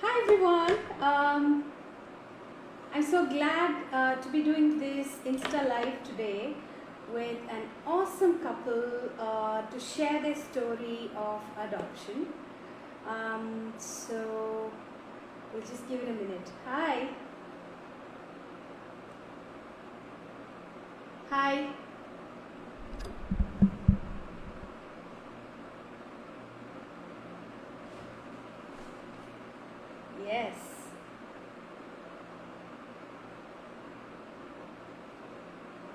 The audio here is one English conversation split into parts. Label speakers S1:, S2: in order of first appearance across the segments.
S1: Hi everyone. I'm so glad to be doing this Insta Live today with an awesome couple to share their story of adoption. So we'll just give it a minute. Hi. Hi. Yes.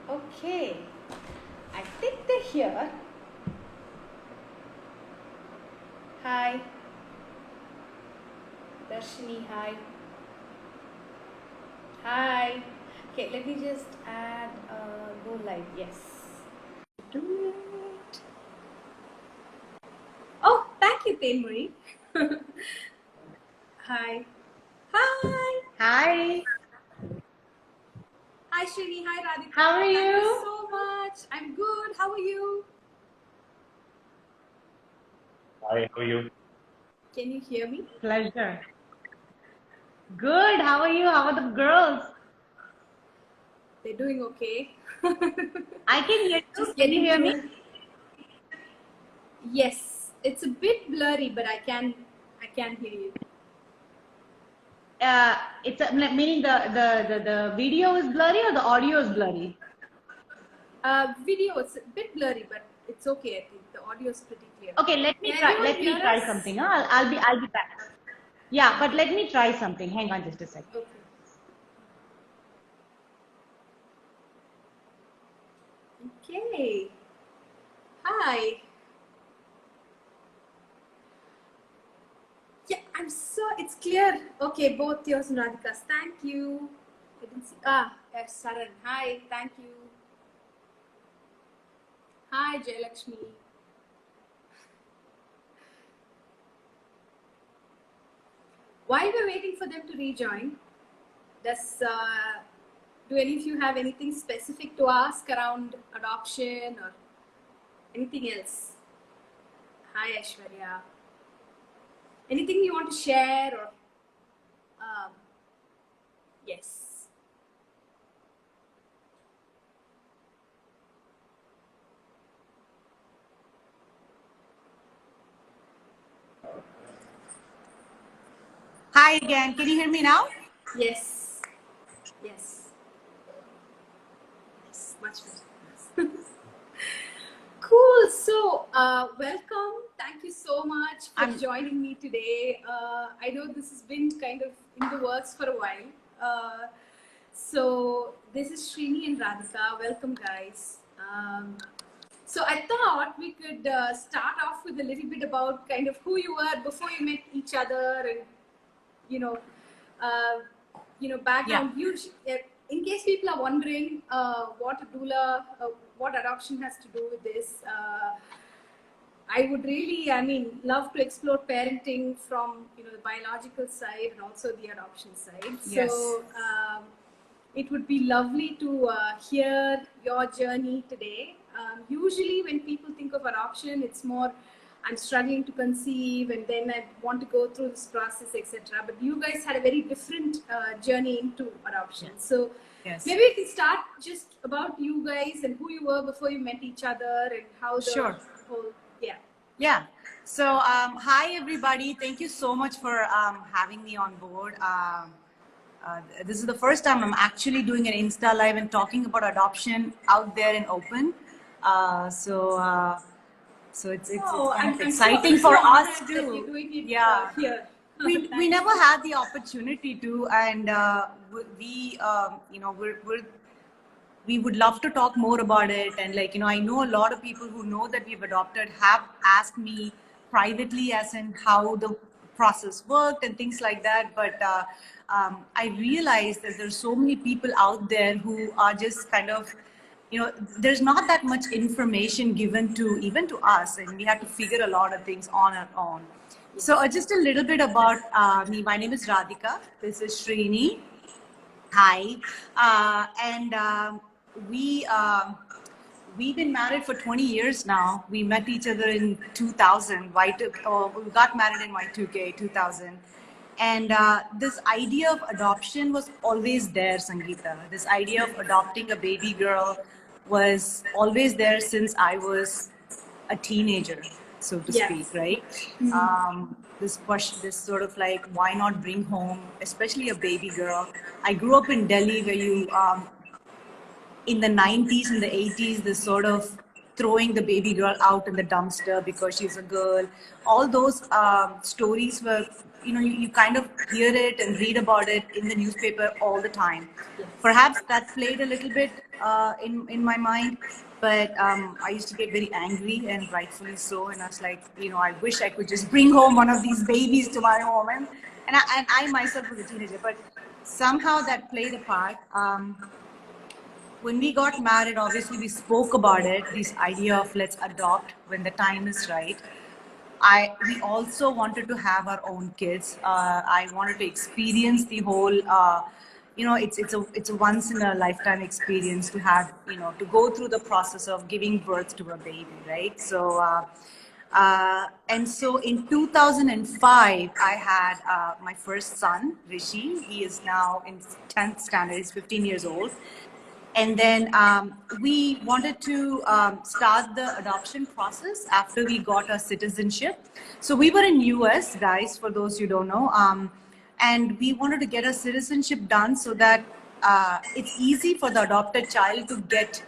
S1: Okay. I think they're here. Hi. Darshini, hi. Hi. Okay, let me just add go live. Yes. Do it. Oh, thank you, Tenmuri. Hi. Hi.
S2: Hi.
S1: Hi, Shrini. Hi, Radhika.
S2: How are
S1: Thank you
S2: you?
S1: so much. I'm good. How are you?
S3: Hi, how are you?
S1: Can you hear me?
S2: Pleasure. Good. How are you? How are the girls?
S1: They're doing okay.
S2: I can hear you.
S1: Just
S2: Can you
S1: getting
S2: hear me?
S1: through. Yes, it's a bit blurry, but I can hear you.
S2: It's meaning the video is blurry or the audio is blurry?
S1: Video, it's a bit blurry, but it's okay. I think the audio is pretty clear.
S2: Okay, let me
S1: Can
S2: try.
S1: everyone
S2: Let
S1: hear
S2: me try
S1: us?
S2: something. Huh? I'll be back. Yeah, but let me try something. Hang on just a second.
S1: Okay. Okay. Hi. Yeah, it's clear. Okay, both yours and Radhika's. Thank you. I didn't see. Yes, Saran. Hi, thank you. Hi, Jayalakshmi. While we're waiting for them to rejoin, does do any of you have anything specific to ask around adoption or anything else? Hi, Aishwarya. Anything you want to share or um, yes.
S4: Hi again. Can you hear me now?
S1: Yes. Yes. Yes. Much better. Cool. So, welcome. Thank you so much for joining me today. I know this has been kind of in the works for a while. So, this is Srini and Radhika. Welcome, guys. So, I thought we could start off with a little bit about kind of who you were before you met each other, and you know, uh, background. In case people are wondering what a doula, what adoption has to do with this, I would really, love to explore parenting from the biological side and also the adoption side.
S4: Yes.
S1: So it would be lovely to hear your journey today. Usually, when people think of adoption, it's more I'm struggling to conceive and then I want to go through this process, etc. But you guys had a very different journey into adoption. So
S4: Yes.
S1: maybe we can start just about you guys and who you were before you met each other and how the
S4: Sure.
S1: whole, yeah.
S4: Yeah. So, hi everybody. Thank you so much for having me on board. This is the first time I'm actually doing an Insta Live and talking about adoption out there in open. So it's kind of exciting for us
S1: that
S4: too.
S1: you're doing it
S4: Yeah.
S1: here.
S4: We never had the opportunity to, and we would love to talk more about it. And I know a lot of people who know that we've adopted have asked me privately as in how the process worked and things like that. But I realized that there's so many people out there who are just kind of, there's not that much information given to even to us, and we have to figure a lot of things on our own. So just a little bit about me. My name is Radhika. This is Srini. Hi. And we've been married for 20 years now. We met each other in 2000. We got married in Y2K 2000. And this idea of adoption was always there, Sangeeta. This idea of adopting a baby girl was always there since I was a teenager, so to speak,
S1: Yes.
S4: right? This question, this sort of like, why not bring home, especially a baby girl? I grew up in Delhi, where you in the 90s and the 80s, this sort of throwing the baby girl out in the dumpster because she's a girl. All those stories were, you kind of hear it and read about it in the newspaper all the time. Perhaps that played a little bit in my mind, but I used to get very angry, and rightfully so. And I was like, I wish I could just bring home one of these babies to my home. And I myself was a teenager, but somehow that played a part. When we got married, obviously we spoke about it, this idea of let's adopt when the time is right. We also wanted to have our own kids. I wanted to experience the whole, it's a once in a lifetime experience to have, to go through the process of giving birth to a baby, right? So, and so in 2005, I had my first son, Rishi. He is now in 10th standard. He's 15 years old. And then we wanted to start the adoption process after we got our citizenship. So we were in US, guys, for those you don't know. And we wanted to get a citizenship done so that it's easy for the adopted child to get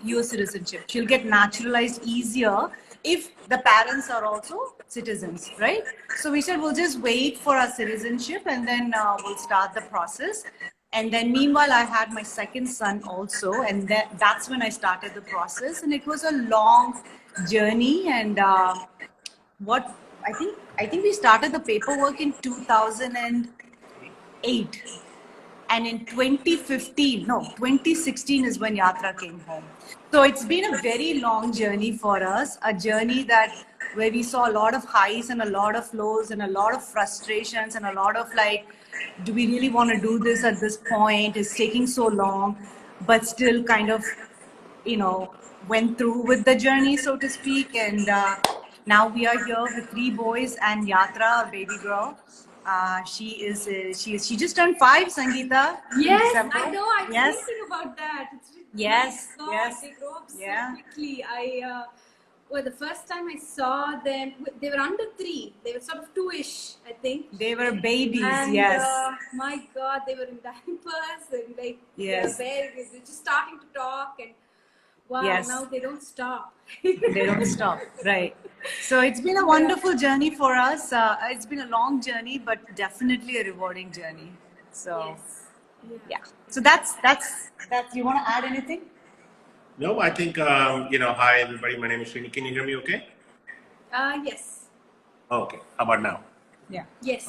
S4: US citizenship. She'll get naturalized easier if the parents are also citizens, right? So we said, we'll just wait for our citizenship and then we'll start the process. And then meanwhile, I had my second son also, and that's when I started the process. And it was a long journey. And what I think we started the paperwork in 2008, and in 2016 is when Yatra came home. So it's been a very long journey for us, a journey where we saw a lot of highs and a lot of lows and a lot of frustrations and a lot of like, do we really want to do this at this point? It's taking so long, but still kind of, went through with the journey, so to speak. And now we are here with 3 boys and Yatra, our baby girl. She just turned 5, Sangeeta.
S1: Yes,
S4: December.
S1: I know. I was
S4: Yes.
S1: thinking about that.
S4: Yes,
S1: my God,
S4: yes.
S1: they grow up so
S4: Yeah.
S1: quickly. Well, the first time I saw them, they were under 3. They were sort of 2-ish, I think.
S4: They were babies,
S1: And
S4: yes.
S1: my God, they were in diapers and like
S4: Yes.
S1: they were just starting to talk, and wow,
S4: Yes.
S1: now they don't stop.
S4: They don't stop, right? So it's been a wonderful journey for us. It's been a long journey, but definitely a rewarding journey. So
S1: Yes.
S4: yeah. So that's. You want to add anything?
S3: No, I think, hi everybody, my name is Srini. Can you hear me okay?
S1: Yes.
S3: Okay, how about now?
S4: Yeah.
S1: Yes.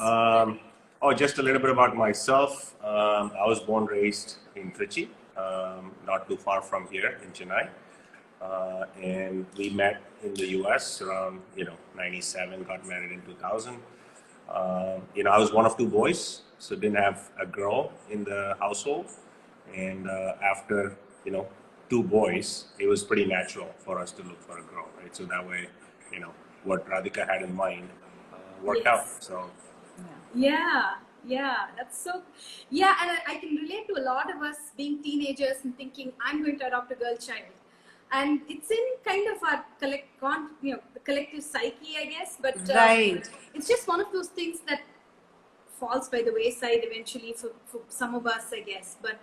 S3: Just a little bit about myself. I was born, raised in Trichy, not too far from here in Chennai. And we met in the US around, 97, got married in 2000. I was one of 2 boys, so didn't have a girl in the household. And after, 2 boys, it was pretty natural for us to look for a girl, right? So that way, what Radhika had in mind worked out. So
S1: Yeah, that's so. Yeah, and I can relate to a lot of us being teenagers and thinking I'm going to adopt a girl child, and it's in kind of our the collective psyche, I guess. But
S4: Right.
S1: it's just one of those things that falls by the wayside eventually for some of us, I guess. But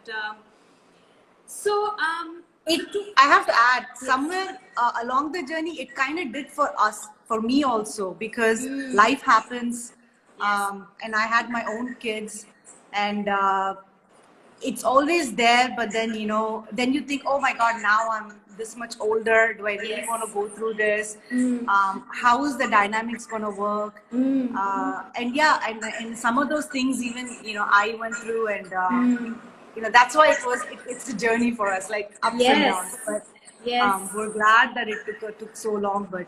S4: I have to add, somewhere along the journey, it kind of did for us, for me also, because life happens, and I had my own kids, and it's always there. But then then you think, oh my God, now I'm this much older. Do I really want to go through this? How is the dynamics going to work? And yeah, and some of those things even I went through, and that's why it's a journey for us, like ups and downs. But we're glad that it took so long, but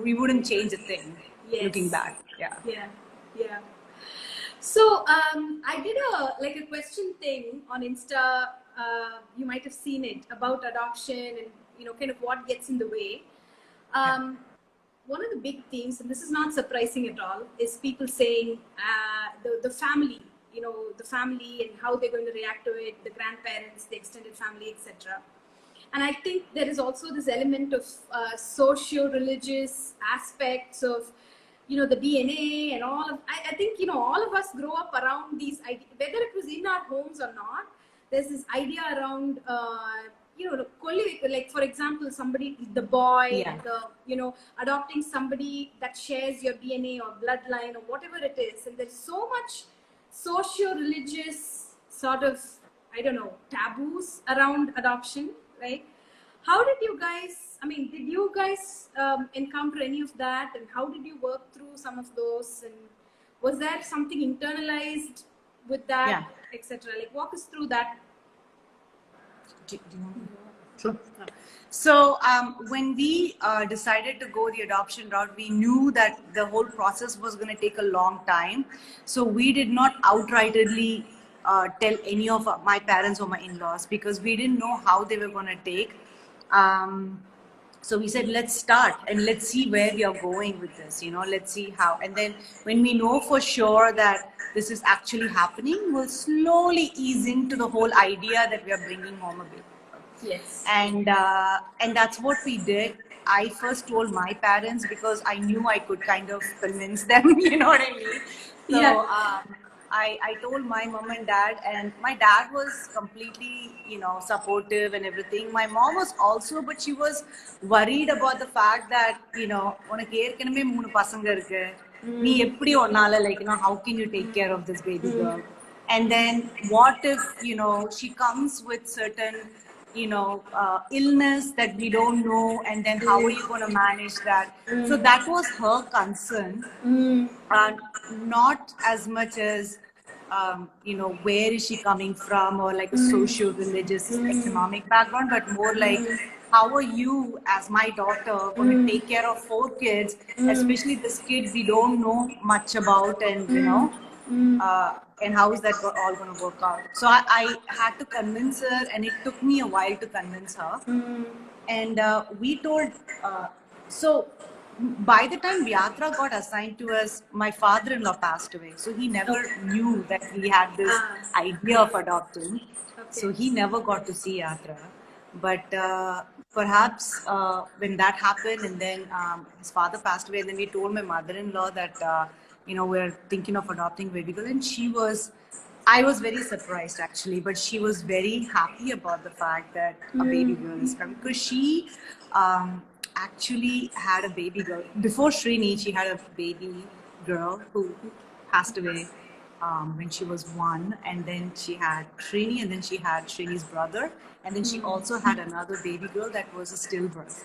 S4: we wouldn't change a thing looking back.
S1: Yeah. So I did a question thing on Insta. You might have seen it about adoption and kind of what gets in the way. one of the big themes, and this is not surprising at all, is people saying the family, the family and how they're going to react to it, the grandparents, the extended family, etc. And I think there is also this element of socio-religious aspects of, the DNA and all of, I think, all of us grow up around these ideas, whether it was in our homes or not. There's this idea around, like, for example, somebody, the boy,
S2: Yeah.
S1: adopting somebody that shares your DNA or bloodline or whatever it is. And there's so much socio-religious sort of, I don't know, taboos around adoption, right? How did you guys, did you guys encounter any of that, and how did you work through some of those, and was there something internalized with that,
S2: Yeah.
S1: etc.? Like, walk us through that.
S4: Do you want to
S3: Sure.
S4: So when we decided to go the adoption route, we knew that the whole process was going to take a long time. So we did not outrightly tell any of my parents or my in-laws, because we didn't know how they were going to take. So we said, let's start and let's see where we are going with this. Let's see how. And then when we know for sure that this is actually happening, we'll slowly ease into the whole idea that we are bringing home a baby.
S1: Yes.
S4: And that's what we did. I first told my parents because I knew I could kind of convince them, you know what I mean? So
S1: Yeah.
S4: I told my mom and dad, and my dad was completely, supportive and everything. My mom was also, but she was worried about the fact that, உனக்கு ஏற்கனவே 3 பசங்க இருக்கு. நீ எப்படி ஒன்னால, how can you take care of this baby girl? And then what if, she comes with certain, illness that we don't know, and then how are you going to manage that? So that was her concern, not as much as where is she coming from, or like a socio-religious economic background, but more like how are you as my daughter going to take care of 4 kids, especially this kid we don't know much about, and and how is that all going to work out? So I had to convince her, and it took me a while to convince her. And we told, so by the time Yatra got assigned to us, my father-in-law passed away. So he never knew that we had this idea of adopting. So he never got to see Yatra. But perhaps when that happened, and then his father passed away, and then we told my mother-in-law that, we're thinking of adopting baby girl. And I was very surprised actually, but she was very happy about the fact that a baby girl is coming, because she actually had a baby girl. Before Srini, she had a baby girl who passed away when she was 1, and then she had Srini, and then she had Srini's brother, and then she also had another baby girl that was a stillbirth.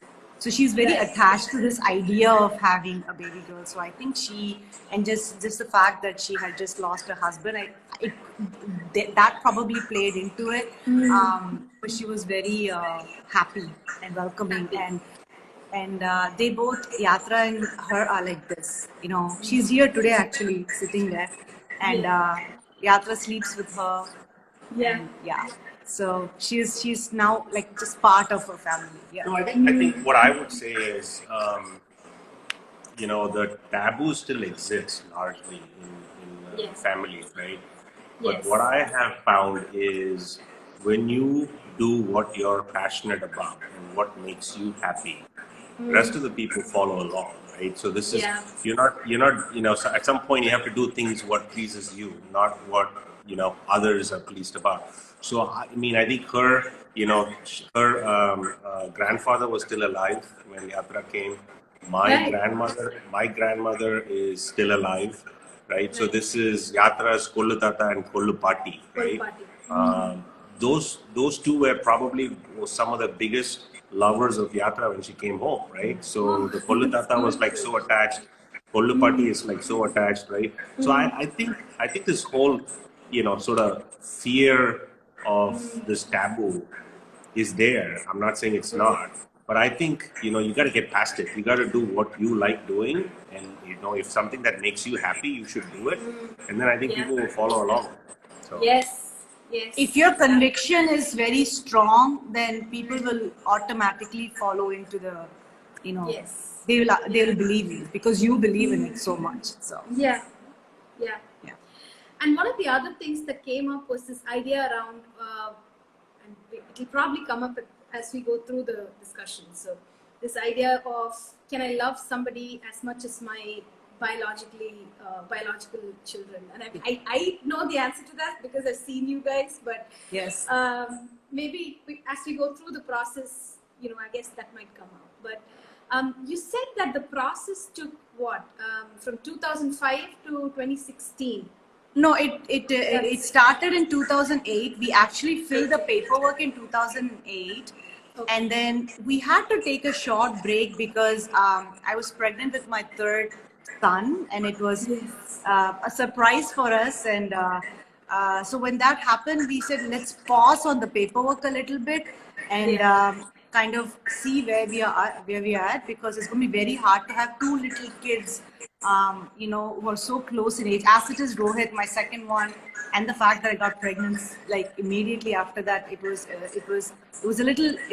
S4: So she's very attached to this idea of having a baby girl. So I think and just the fact that she had just lost her husband, that probably played into it. But she was very happy and welcoming, and they both, Yatra and her, are like this. She's here today actually, sitting there, and Yatra sleeps with her.
S1: Yeah.
S4: And, yeah. So she's now like just part of her family. Yeah.
S3: No, I think what I would say is, the taboo still exists largely in families, right? But what I have found is, when you do what you're passionate about and what makes you happy, the rest of the people follow along, right? So this is, you're not, so at some point you have to do things what pleases you, not what, others are pleased about. So, I think her grandfather was still alive when Yatra came. My grandmother is still alive, right? So this is Yatra's Kollu Tata and Kollu Pati, right? Those two were probably some of the biggest lovers of Yatra when she came home, right? So the Kollu Tata was like so attached. Kollu Pati is like so attached, right? So I think this whole, sort of fear of this taboo is there. I'm not saying it's not, but I think, you got to get past it. You got to do what you like doing, and if something that makes you happy, you should do it, and then I think people will follow along. So.
S1: Yes.
S4: If your conviction is very strong, then people will automatically follow into the,
S1: Yes.
S4: they will believe you because you believe in it so much. So
S1: Yeah. Yeah.
S4: yeah.
S1: And one of the other things that came up was this idea around, and it'll probably come up as we go through the discussion. So, this idea of, can I love somebody as much as my biological children? And I know the answer to that because I've seen you guys, but
S4: Yes.
S1: maybe as we go through the process, I guess that might come out. But you said that the process took what, from 2005 to 2016?
S4: No, it started in 2008. We actually filled the paperwork in 2008.
S1: Okay.
S4: And then we had to take a short break because I was pregnant with my third son, and it was
S1: Yes.
S4: a surprise for us. And so when that happened, we said, let's pause on the paperwork a little bit and
S1: Yeah.
S4: kind of see where we are at, because it's going to be very hard to have two little kids, who are so close in age. As it is Rohit, my second one, and the fact that I got pregnant like immediately after that, it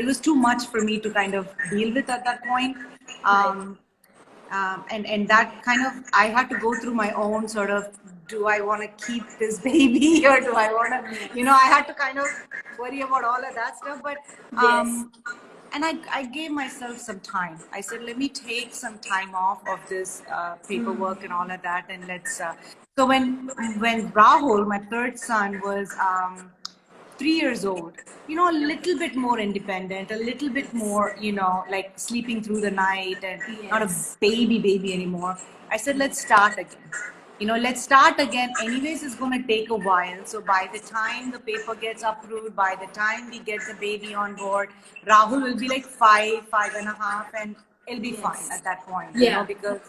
S4: was too much for me to kind of deal with at that point. And that kind of, I had to go through my own sort of, do I want to keep this baby or do I want to, I had to kind of worry about all of that stuff. But and I gave myself some time. I said, let me take some time off of this paperwork and all of that, and let's. So when Rahul, my third son, was 3 years old, a little bit more independent, a little bit more, like sleeping through the night and not a baby anymore. I said, let's start again. Let's start again. Anyways, it's going to take a while. So by the time the paper gets approved, by the time we get the baby on board, Rahul will be like 5.5, and it'll be fine at that point. Because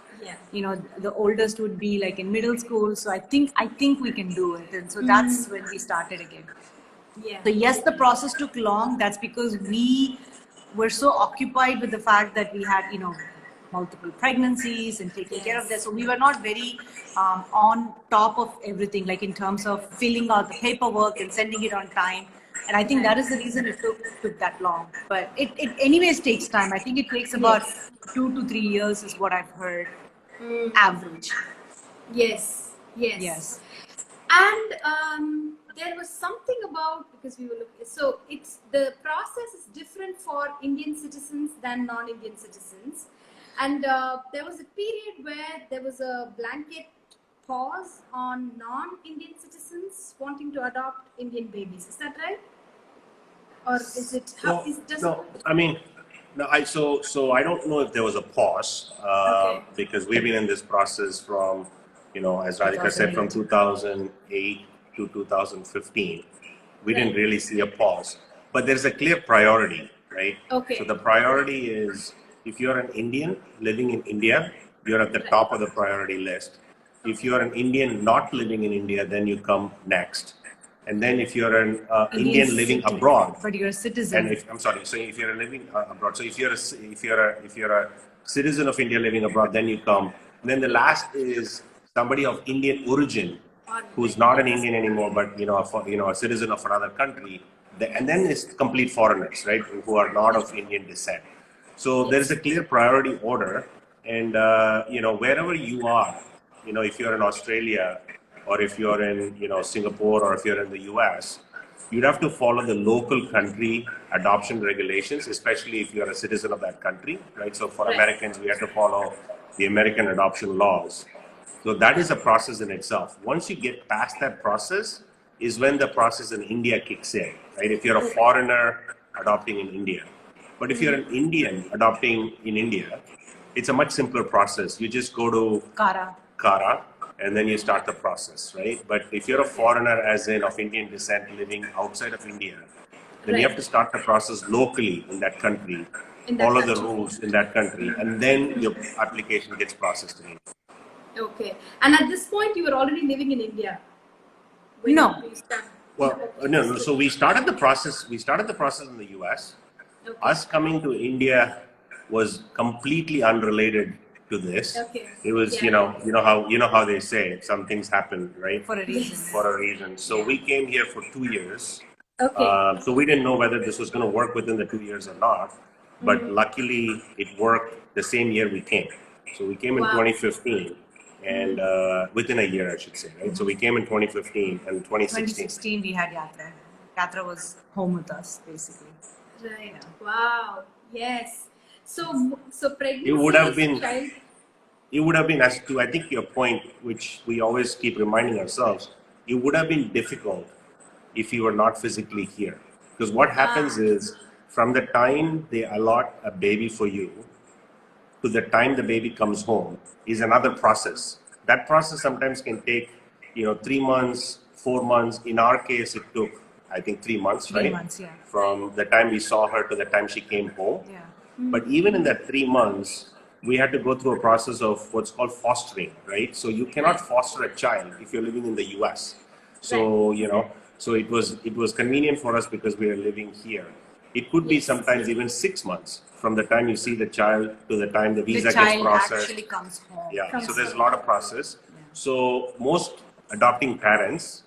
S4: the oldest would be like in middle school. So I think we can do it. And so that's when we started again.
S1: Yeah.
S4: So yes, the process took long. That's because we were so occupied with the fact that we had, multiple pregnancies and taking care of that. So we were not very on top of everything, like in terms of filling out the paperwork and sending it on time. And I think that is the reason it took that long. But it anyways takes time. I think it takes about 2 to 3 years is what I've heard, average.
S1: Yes. And there was something about, because we were looking, so it's, the process is different for Indian citizens than non-Indian citizens. And there was a period where there was a blanket pause on non-Indian citizens wanting to adopt Indian babies. Is that right? Or is it?
S3: So I don't know if there was a pause because we've been in this process from, as Radhika said, from 2008 to 2015. We didn't really see a pause, but there's a clear priority, right?
S1: Okay.
S3: So the priority is, if you're an Indian living in India, you're at the top of the priority list. If you're an Indian not living in India, then you come next. And then if you're an Indian living abroad,
S4: but you're a citizen.
S3: And so if you're living abroad, so if you're a citizen of India living abroad, then you come. And then the last is somebody of Indian origin who's not an Indian anymore, but a citizen of another country. And then it's complete foreigners, right, who are not of Indian descent. So there is a clear priority order, and wherever you are, if you're in Australia, or if you're in Singapore, or if you're in the US, you'd have to follow the local country adoption regulations, especially if you're a citizen of that country, right? So for Americans, we have to follow the American adoption laws. So that is a process in itself. Once you get past that process is when the process in India kicks in, right? If you're a foreigner adopting in India. But if you're an Indian adopting in India, it's a much simpler process. You just go to Kara, and then you start the process, right? But if you're a foreigner, as in of Indian descent, living outside of India, then you have to start the process locally in that country, follow the rules in that country, and then your application gets processed in India.
S1: Okay. And at this point, you were already living in India?
S4: No.
S3: No. So we started the process. We started the process in the US. Okay. Us coming to India was completely unrelated to this.
S1: Okay.
S3: It was, you know how they say some things happen, right?
S4: For a reason.
S3: For a reason. So we came here for 2 years.
S1: Okay.
S3: So we didn't know whether this was going to work within the 2 years or not. but luckily it worked the same year we came. So we came in
S1: Wow.
S3: 2015, and within a year, I should say, right? So we came in 2015 and 2016.
S4: 2016 we had Yatra. Yatra was home with us basically.
S1: Right. Wow. Yes. So pregnancy
S3: It would have
S1: is
S3: been,
S1: child.
S3: it would have been, as to I think your point, which we always keep reminding ourselves, it would have been difficult if you were not physically here. Because what happens is, from the time they allot a baby for you to the time the baby comes home is another process. That process sometimes can take, 3 months, 4 months. In our case, it took, I think, 3 months,
S4: 3
S3: right?
S4: months, yeah.
S3: From the time we saw her to the time she came home.
S4: Yeah.
S3: But even in that 3 months, we had to go through a process of what's called fostering, right? So you cannot foster a child if you're living in the US. So, so it was convenient for us because we are living here. It could be sometimes even 6 months from the time you see the child to the time the visa
S4: The
S3: gets
S4: child
S3: processed.
S4: actually comes home.
S3: Yeah, so there's a lot of process. So most adopting parents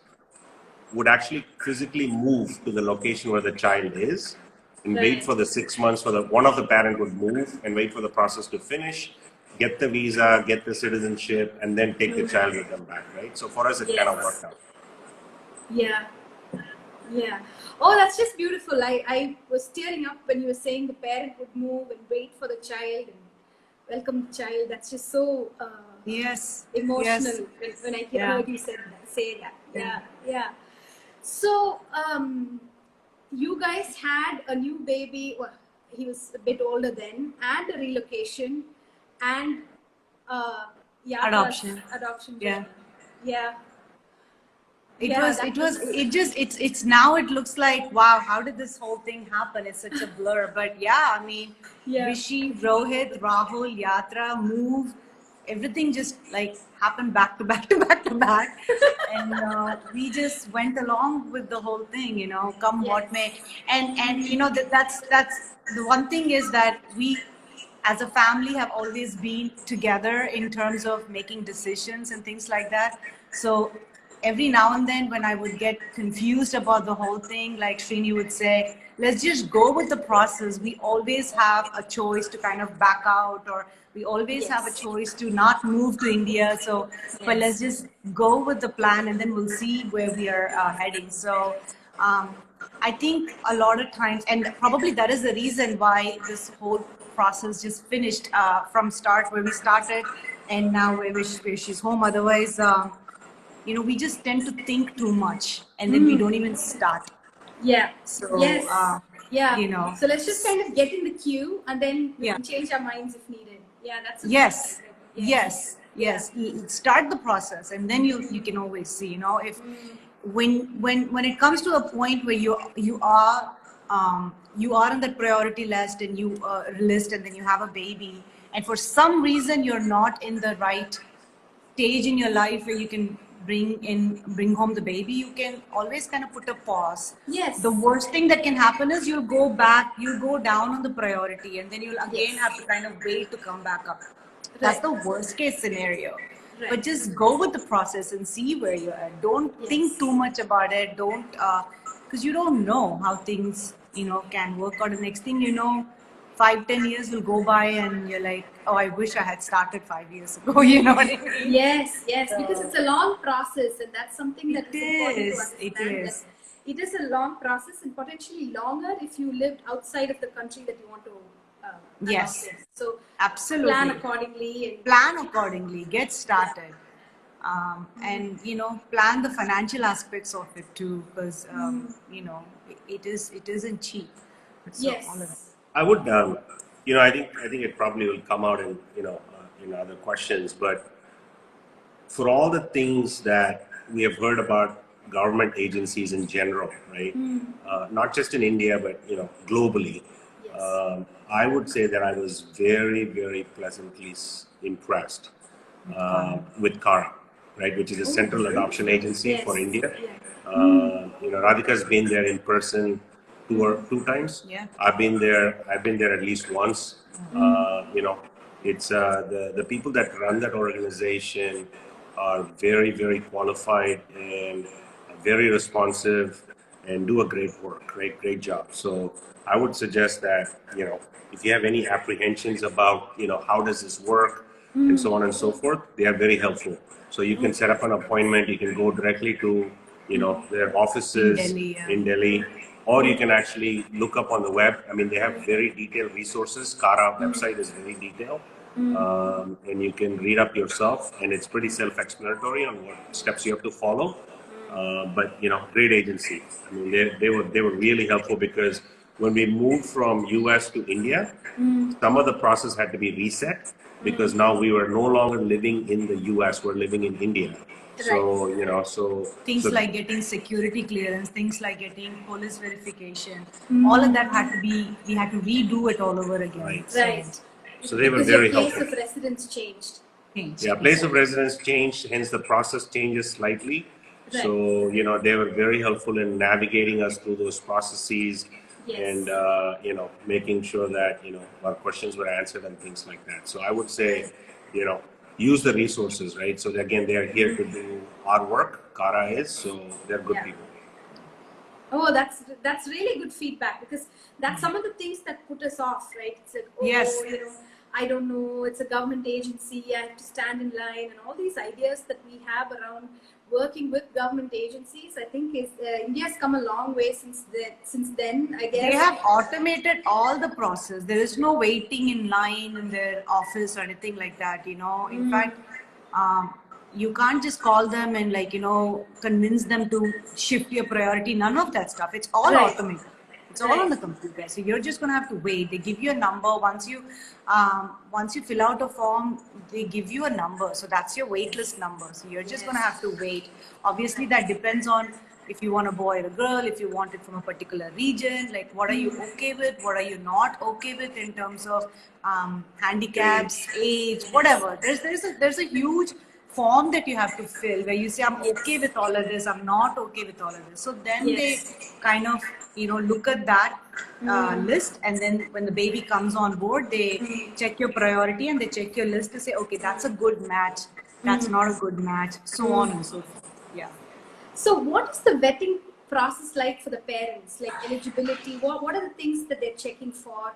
S3: would actually physically move to the location where the child is and wait for the 6 months for one of the parent would move and wait for the process to finish, get the visa, get the citizenship, and then take the child with them back, right? So for us, it kind of worked out.
S1: Yeah. Yeah. Oh, that's just beautiful. I was tearing up when you were saying the parent would move and wait for the child and welcome the child. That's just so
S4: Yes.
S1: emotional
S4: Yes.
S1: when I
S4: Yeah.
S1: heard you say that. Yeah. Yeah. So, you guys had a new baby. Well, he was a bit older then, and a relocation, and
S4: Adoption.
S1: Adoption.
S4: Yeah.
S1: journey. Yeah.
S4: It
S1: Yeah,
S4: was,
S1: that
S4: it was, it just, it's now it looks like, wow, how did this whole thing happen? It's such a blur. But yeah, I mean,
S1: Yeah.
S4: Rishi, Rohit, Rahul, Yatra, move, everything just like happened back to back to back to back. And we just went along with the whole thing, come what may. And that's the one thing is that we, as a family, have always been together in terms of making decisions and things like that. So every now and then when I would get confused about the whole thing, like Srini would say, let's just go with the process. We always have a choice to kind of back out, or we always have a choice to not move to India. So, but let's just go with the plan and then we'll see where we are heading. So, I think a lot of times, and probably that is the reason why this whole process just finished from start where we started and now where she's home. Otherwise, we just tend to think too much and then we don't even start.
S1: Yeah.
S4: So,
S1: yes. So let's just kind of get in the queue and then we can change our minds if needed. Yeah, that's
S4: yes. Start the process and then you can always see, if when it comes to a point where you are on that priority list and and then you have a baby and for some reason you're not in the right stage in your life where you can bring home the baby, you can always kind of put a pause.
S1: Yes.
S4: The worst thing that can happen is you'll go down on the priority and then you'll again have to kind of wait to come back up. That's the worst case scenario.
S1: Right.
S4: But just go with the process and see where you're at. Don't think too much about it. Don't, because you don't know how things, can work out. The next thing you know, 5-10 years will go by and you're like, oh, I wish I had started 5 years ago. You know what I mean?
S1: Yes, because it's a long process and that's something that is important to understand.
S4: It is.
S1: It is a long process and potentially longer if you lived outside of the country that you want to
S4: Yes.
S1: adopt in. So
S4: Absolutely.
S1: Plan accordingly.
S4: Plan accordingly. Get started. And plan the financial aspects of it too, because it isn't cheap. So
S1: Yes.
S4: all of it.
S3: I would, I think it probably will come out in in other questions, but for all the things that we have heard about government agencies in general, right? Not just in India, but globally.
S1: Yes.
S3: I would say that I was very, very pleasantly impressed with Kara, right, which is a central adoption agency for India.
S1: Yeah.
S3: Radhika's been there in person two times.
S4: Yeah.
S3: I've been there at least once. It's the people that run that organization are very, very qualified and very responsive. and do a great work, great job. So I would suggest that, if you have any apprehensions about, how does this work and so on and so forth, they are very helpful. So you can set up an appointment, you can go directly to, their offices
S4: Delhi, yeah.
S3: in Delhi, or you can actually look up on the web. I mean, they have very detailed resources. Kara website is very detailed. And you can read up yourself, and it's pretty self-explanatory on what steps you have to follow. But great agency. I mean, they were really helpful, because when we moved from US to India, some of the process had to be reset, because now we were no longer living in the US, we're living in India. So
S4: Things
S3: so
S4: like getting security clearance, things like getting police verification, all of that we had to redo it all over again.
S3: Right.
S1: Right.
S3: So they were
S1: Because
S3: very
S1: your place
S3: helpful.
S1: of residence changed.
S4: Changed.
S3: Yeah, place of residence changed, hence the process changes slightly.
S1: Right.
S3: So, they were very helpful in navigating us through those processes.
S1: Yes.
S3: And, making sure that, our questions were answered and things like that. So I would say, use the resources, right? So again, they are here to do our work, Kara is, so they're good
S1: Yeah.
S3: people.
S1: Oh, that's really good feedback, because that's some of the things that put us off, right? It's like,
S4: Yes.
S1: I don't know, it's a government agency, I have to stand in line, and all these ideas that we have around working with government agencies. I think India's come a long way since then, I guess.
S4: They have automated all the process. There is no waiting in line in their office or anything like that. In fact, you can't just call them and convince them to shift your priority. None of that stuff. It's all
S1: Right.
S4: automated. It's all on the computer. So you're just gonna have to wait. They give you a number once you fill out a form. They give you a number. So that's your wait list number. So you're just gonna have to wait. Obviously, that depends on if you want a boy or a girl, if you want it from a particular region, like what are you okay with, what are you not okay with in terms of handicaps, age, whatever. There's a huge form that you have to fill where you say, I'm okay with all of this, I'm not okay with all of this. So then
S1: Yes.
S4: they kind of look at that list, and then when the baby comes on board, they check your priority and they check your list to say, okay, that's a good match, that's not a good match, so on and so forth. Yeah.
S1: So what is the vetting process like for the parents, like eligibility? What are the things that they're checking for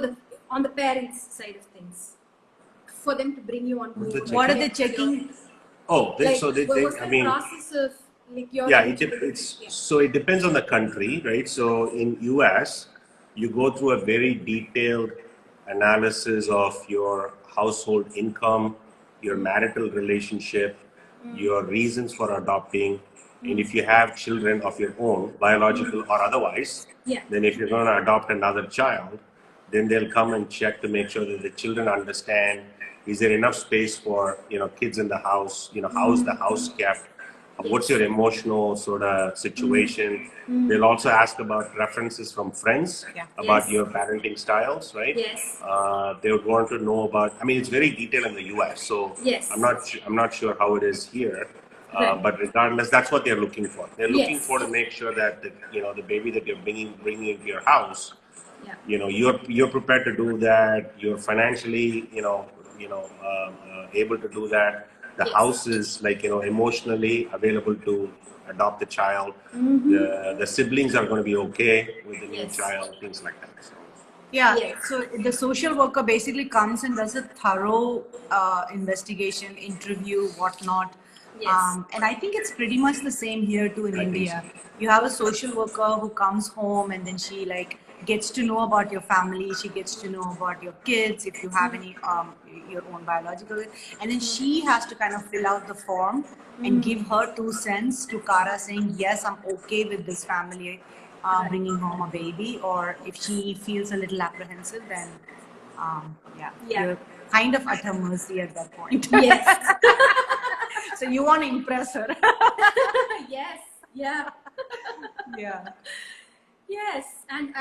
S1: the on the parents' side of things, for them to bring you on board?
S4: What are they checking?
S3: Oh,
S1: What's the process of like your eligibility?
S3: So it depends on the country, right? So in US, you go through a very detailed analysis of your household income, your marital relationship, your reasons for adopting, and if you have children of your own, biological or otherwise,
S1: Yeah.
S3: then if you're going to adopt another child, then they'll come and check to make sure that the children understand, is there enough space for kids in the house, how's the house kept, what's your emotional sort of situation. They'll also ask about references from friends about
S1: Yes.
S3: your parenting styles, right?
S1: Yes.
S3: They would want to know about, I mean, it's very detailed in the US, so
S1: Yes.
S3: I'm not sure how it is here.
S1: Right.
S3: But regardless, that's what they're looking for. They're looking
S1: Yes.
S3: for to make sure that the baby that you're bringing into your house,
S1: Yeah.
S3: you're prepared to do that. You're financially, able to do that. The
S1: Yes.
S3: house is emotionally available to adopt the child. The siblings are going to be okay with the new
S1: Yes.
S3: child, things like that. So.
S4: Yeah,
S1: Yes.
S4: so the social worker basically comes and does a thorough investigation, interview, whatnot.
S1: Yes.
S4: And I think it's pretty much the same here too in
S3: I think
S4: India.
S3: so.
S4: You have a social worker who comes home and then she gets to know about your family. She gets to know about your kids, if you have any your own biological, and then she has to kind of fill out the form and give her 2 cents to Kara saying, yes, I'm okay with this family bringing home a baby, or if she feels a little apprehensive, then
S1: Yeah.
S4: you're kind of at her mercy at that point.
S1: Yes.
S4: So you want to impress her.
S1: Yes. Yeah.
S4: Yeah.
S1: Yes, and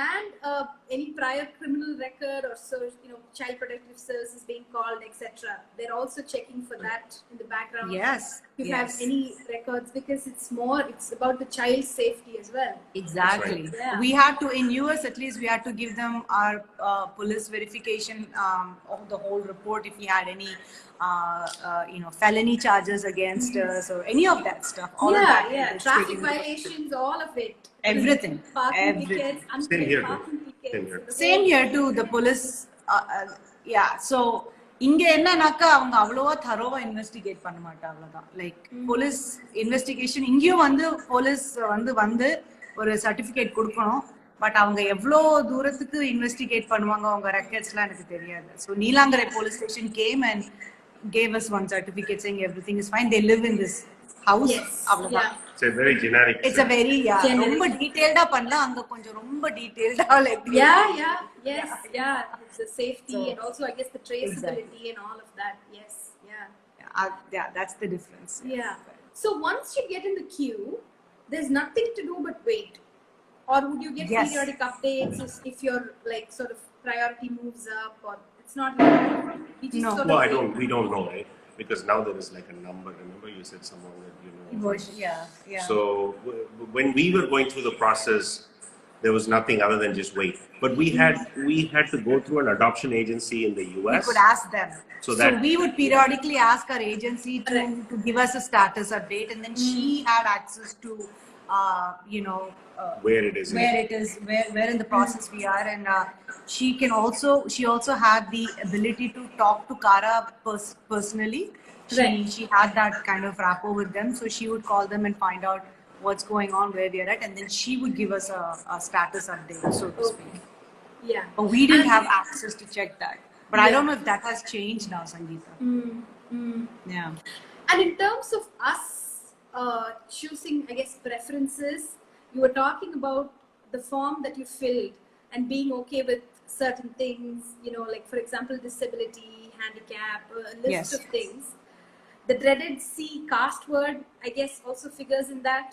S1: any prior criminal record or so, child protective services being called, etc. They're also checking for that in the background.
S4: Yes,
S1: If you have any records, because it's about the child's safety as well.
S4: Exactly.
S3: That's
S1: right. Yeah.
S4: We had to, in US at least, we had to give them our police verification of the whole report if we had any, felony charges against us or any of that stuff. All of that. is
S1: Traffic
S4: taken into
S1: violations, all of it.
S4: Everything.
S1: Parking
S4: Everything.
S1: tickets,
S3: Same
S1: unpaid
S3: here too.
S1: parking tickets.
S3: Same here.
S1: the
S4: Same
S1: whole-
S4: here too. The police, yeah. So இங்க என்னன்னாக்கா அவங்க அவ்வளவா தரோவா investigate பண்ண மாட்டாங்க like police investigation இங்கேயும் வந்து police வந்து ஒரு சர்டிபிகேட் கொடுக்கணும் பட் அவங்க எவ்வளோ தூரத்துக்கு இன்வெஸ்டிகேட் பண்ணுவாங்க அவங்க ரெக்கார்ட்ஸ்லாம் எனக்கு தெரியாது so Neelankarai police station game and gave us one certificate saying everything is fine. They live in this house.
S1: Yeah.
S3: It's a very generic.
S4: It's a very ரொம்ப டீடைல்டா பண்ணலாம் அங்க கொஞ்சம் ரொம்ப டீடைல்டா like
S1: Yes. It's the safety and also I guess the traceability and all of that. Yes.
S4: Yeah, that's the difference.
S1: Yeah. So once you get in the queue, there's nothing to do but wait. Or would you get periodic updates if your like sort of priority moves up, or it's not like that? You just sort of wait.
S3: We don't know, right? Because now there is like a number. Remember you said someone that you know.
S4: Yeah.
S3: So when we were going through the process, there was nothing other than just wait. But we had to go through an adoption agency in the US.
S4: We could ask them. So we would periodically ask our agency to give us a status update, and then she had access to,
S3: where it is,
S4: where in the process we are, and she also had the ability to talk to Kara personally. She had that kind of rapport with them, so she would call them and find out what's going on, where we are at, and then she would give us a status update, so to speak.
S1: Yeah.
S4: But we didn't have access to check that. But I don't know if that has changed now, Sangeeta. Yeah.
S1: And in terms of us choosing, I guess, preferences, you were talking about the form that you filled and being okay with certain things, like for example, disability, handicap, a list of things. The dreaded C caste word, I guess, also figures in that.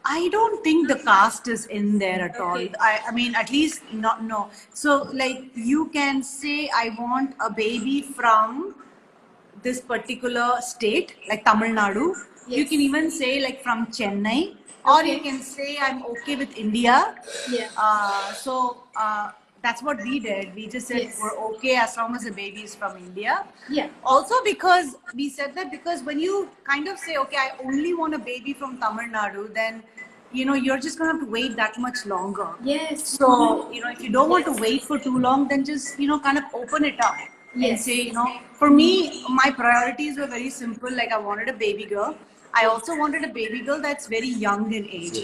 S4: I don't think the caste is in there at all. I mean, at least no. So like you can say, I want a baby from this particular state, like Tamil Nadu.
S1: Yes.
S4: You can even say like from Chennai, or you can say I'm okay with India. So that's what we did. We just said we're okay as long as the baby is from India. Also because we said that because when you kind of say, okay, I only want a baby from Tamil Nadu, then you're just going to have to wait that much longer.
S1: Yes.
S4: So, if you don't want to wait for too long, then just, kind of open it up and say, for me, my priorities were very simple. Like I wanted a baby girl. I also wanted a baby girl that's very young in age,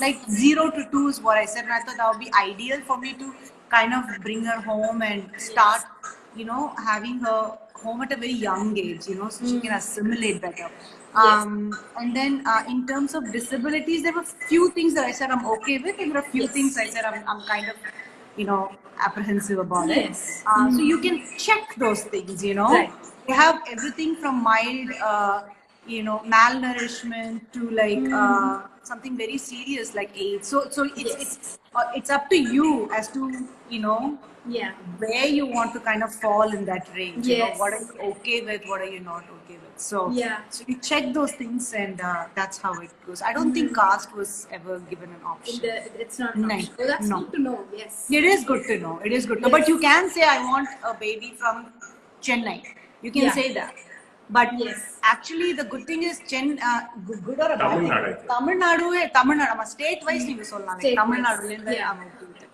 S4: like 0 to 2 is what I said. And I thought that would be ideal for me to kind of bring her home and start, having her home at a very young age, so she can assimilate better. And then in terms of disabilities, there were few things that I said I'm okay with, and there are few things I said I'm kind of, apprehensive about it. So you can check those things,
S1: Right.
S4: You have everything from mild, malnourishment to like something very serious like AIDS. So it's up to you as to where you want to kind of fall in that range. What are you okay with? What are you not okay with? So you check those things, and that's how it goes. I don't think caste was ever given an option.
S1: It's not an option. Oh, that's good to know. Yes.
S4: It is good to know. It is good to know. But you can say I want a baby from Chennai. You can say that. But actually the good thing is good or a bad thing. Tamil Nadu state wise நீங்க சொல்லலாம் Tamil Nadu I'm okay with it.